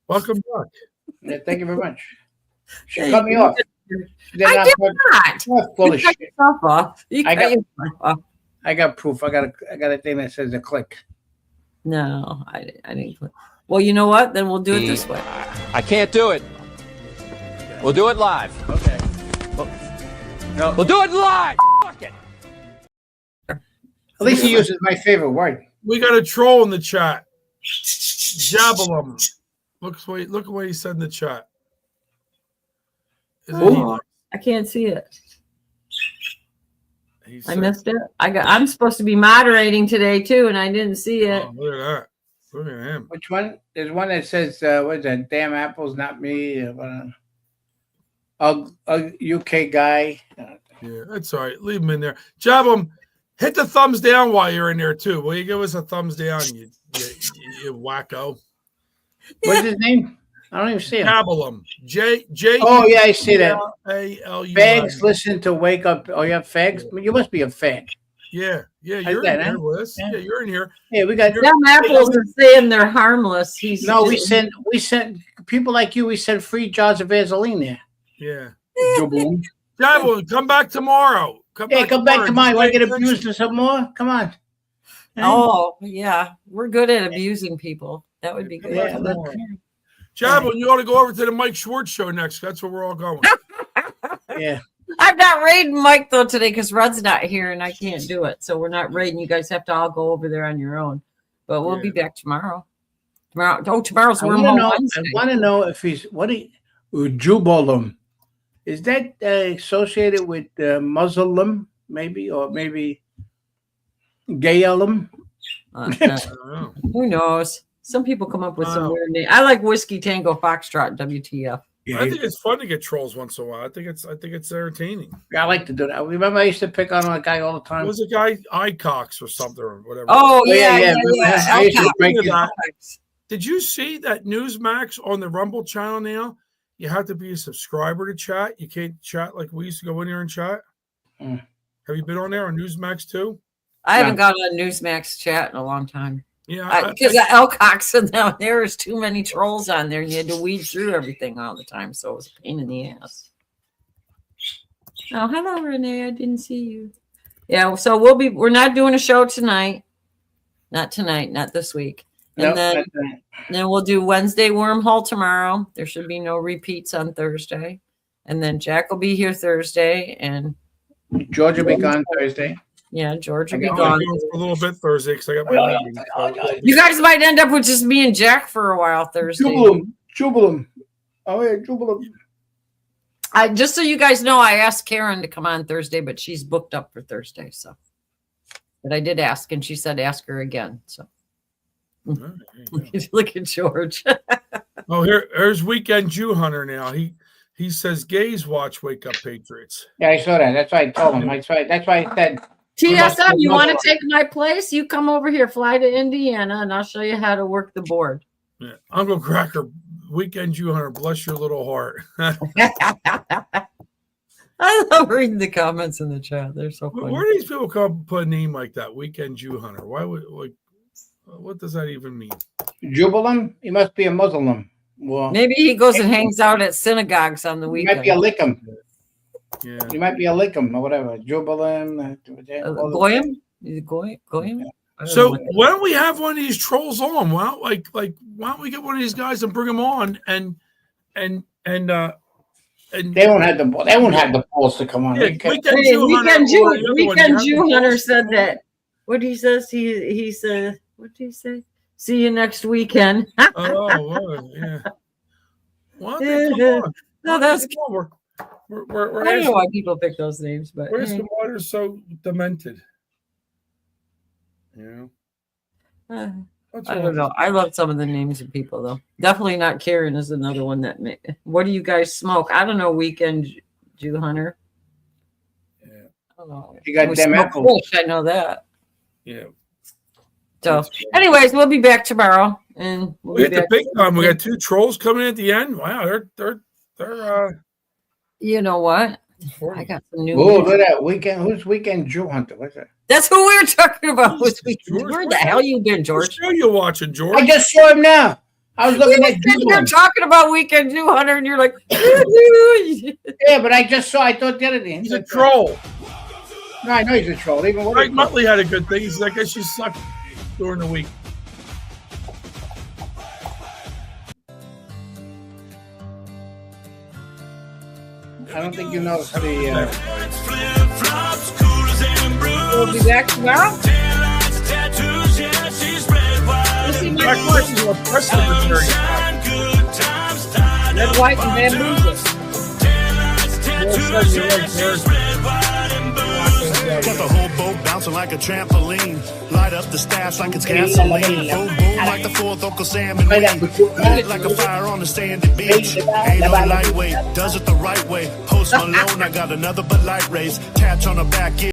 Welcome back. Yeah, thank you very much. She cut me off. I did not. Full of shit. I got proof. I got a thing that says a click. No, I didn't click. Well, you know what? Then we'll do it this way. I can't do it. We'll do it live. Okay. We'll do it live. Fuck it. At least he uses my favorite word. We got a troll in the chat. Jabalum. Look what he said in the chat. Oh, I can't see it. I missed it. I'm supposed to be moderating today too, and I didn't see it. Oh, look at that. Look at him. Which one? There's one that says, what is that? Damn apples, not me. A UK guy. Yeah, that's all right. Leave him in there. Jabalum, hit the thumbs down while you're in there too. Will you give us a thumbs down, you wacko? What's his name? I don't even see him. Jabalum. J. Oh yeah, I see that. A-L-U-M. Fags listen to Wake Up. Oh, you have fags? You must be a fag. Yeah, you're in here with us. Yeah, you're in here. Yeah, we got them apples are saying they're harmless. We send people like you. We send free jars of Vaseline there. Yeah. Jabalum, come back tomorrow. Come back tomorrow. Want to get abused or some more? Come on. Oh yeah, we're good at abusing people. That would be good. Yeah, Jabalum, you ought to go over to the Mike Schwartz show next. That's where we're all going. Yeah. I'm not raiding Mike though today because Rudd's not here and I can't do it. So we're not raiding. You guys have to all go over there on your own. But we'll be back tomorrow. Tomorrow's Wormhole Wednesday. I want to know if he's Jubalum. Is that associated with Muslim, maybe, or maybe Gayalum? Who knows? Some people come up with some weird name. I like Whiskey Tango Foxtrot, WTF. Yeah, I think it's fun to get trolls once in a while. I think it's entertaining. Yeah, I like to do that. Remember, I used to pick on a guy all the time. It was a guy Icox or something or whatever. Oh yeah. I used to break Did you see that Newsmax on the Rumble channel now? You have to be a subscriber to chat. You can't chat like we used to go in here and chat. Have you been on there on Newsmax too? I haven't gone on Newsmax chat in a long time. Yeah, because Elcox and there is too many trolls on there, and you had to weed through everything all the time, so it was a pain in the ass. Oh, hello, Renee. I didn't see you. Yeah, so we're not doing a show tonight. Not tonight, not this week. And then we'll do Wednesday Wormhole tomorrow. There should be no repeats on Thursday. And then Jack will be here Thursday, and George will be gone Thursday. Yeah, George will be gone a little bit Thursday because I got my meeting. You guys might end up with just me and Jack for a while Thursday. Jubalum. Oh yeah, Jubalum. Just so you guys know, I asked Karen to come on Thursday, but she's booked up for Thursday. So, but I did ask, and she said ask her again. So, look at George. Oh, here's Weekend Jew Hunter now. He says gays watch Wake Up Patriots. Yeah, I saw that. That's why I told him. That's why I said. TSM, you want to take my place? You come over here, fly to Indiana, and I'll show you how to work the board. Yeah. Uncle Cracker, Weekend Jew Hunter, bless your little heart. I love reading the comments in the chat. They're so funny. Where do these people come put a name like that? Weekend Jew Hunter. Why would what does that even mean? Jubalum? He must be a Muslim. Well, maybe he goes and hangs out at synagogues on the weekend. He might be a Lickum. Yeah. He might be a Lickum or whatever. Jubalum. Goyim? Is it Goyim? So why don't we have one of these trolls on? Why don't we get one of these guys and bring them on and they won't have the balls to come on. Yeah, Weekend Jew Hunter said that. What he says? He said. What did he say? See you next weekend. Yeah. Well, no, that's. We're I don't know why people pick those names, but where's the water so demented? Yeah. I don't know. I love some of the names of people though. Definitely not Karen is another one that. What do you guys smoke? I don't know. Weekend Jew Hunter. Yeah. I don't know. You got them apples. I know that. Yeah. So, anyways, we'll be back tomorrow, and we hit the big time. We got 2 trolls coming at the end. Wow, they're. You know what? I got some new. Oh, look at that weekend. Who's Weekend Jew Hunter? What's that? That's who we were talking about. Where the hell you been, George? What show you watching, George? I just saw him now. I was looking at you. You're talking about Weekend Jew Hunter, and you're like, yeah, but I just saw. I thought the other day he's a troll. No, I know he's a troll. Even Greg Muttley had a good thing. He's like, I guess you suck during the week. I don't think you know the. We'll be back tomorrow. My question is what press secretary. Red, white, and bamboozle. Got the whole boat bouncing like a trampoline. Light up the stash like it's gasoline. Boom, boom, like the fourth Uncle Sam and Wayne. Lit like a fire on the sandy beach. Ain't no lightweight, does it the right way. Post Malone, I got another Bud Light race. Catch on the back end.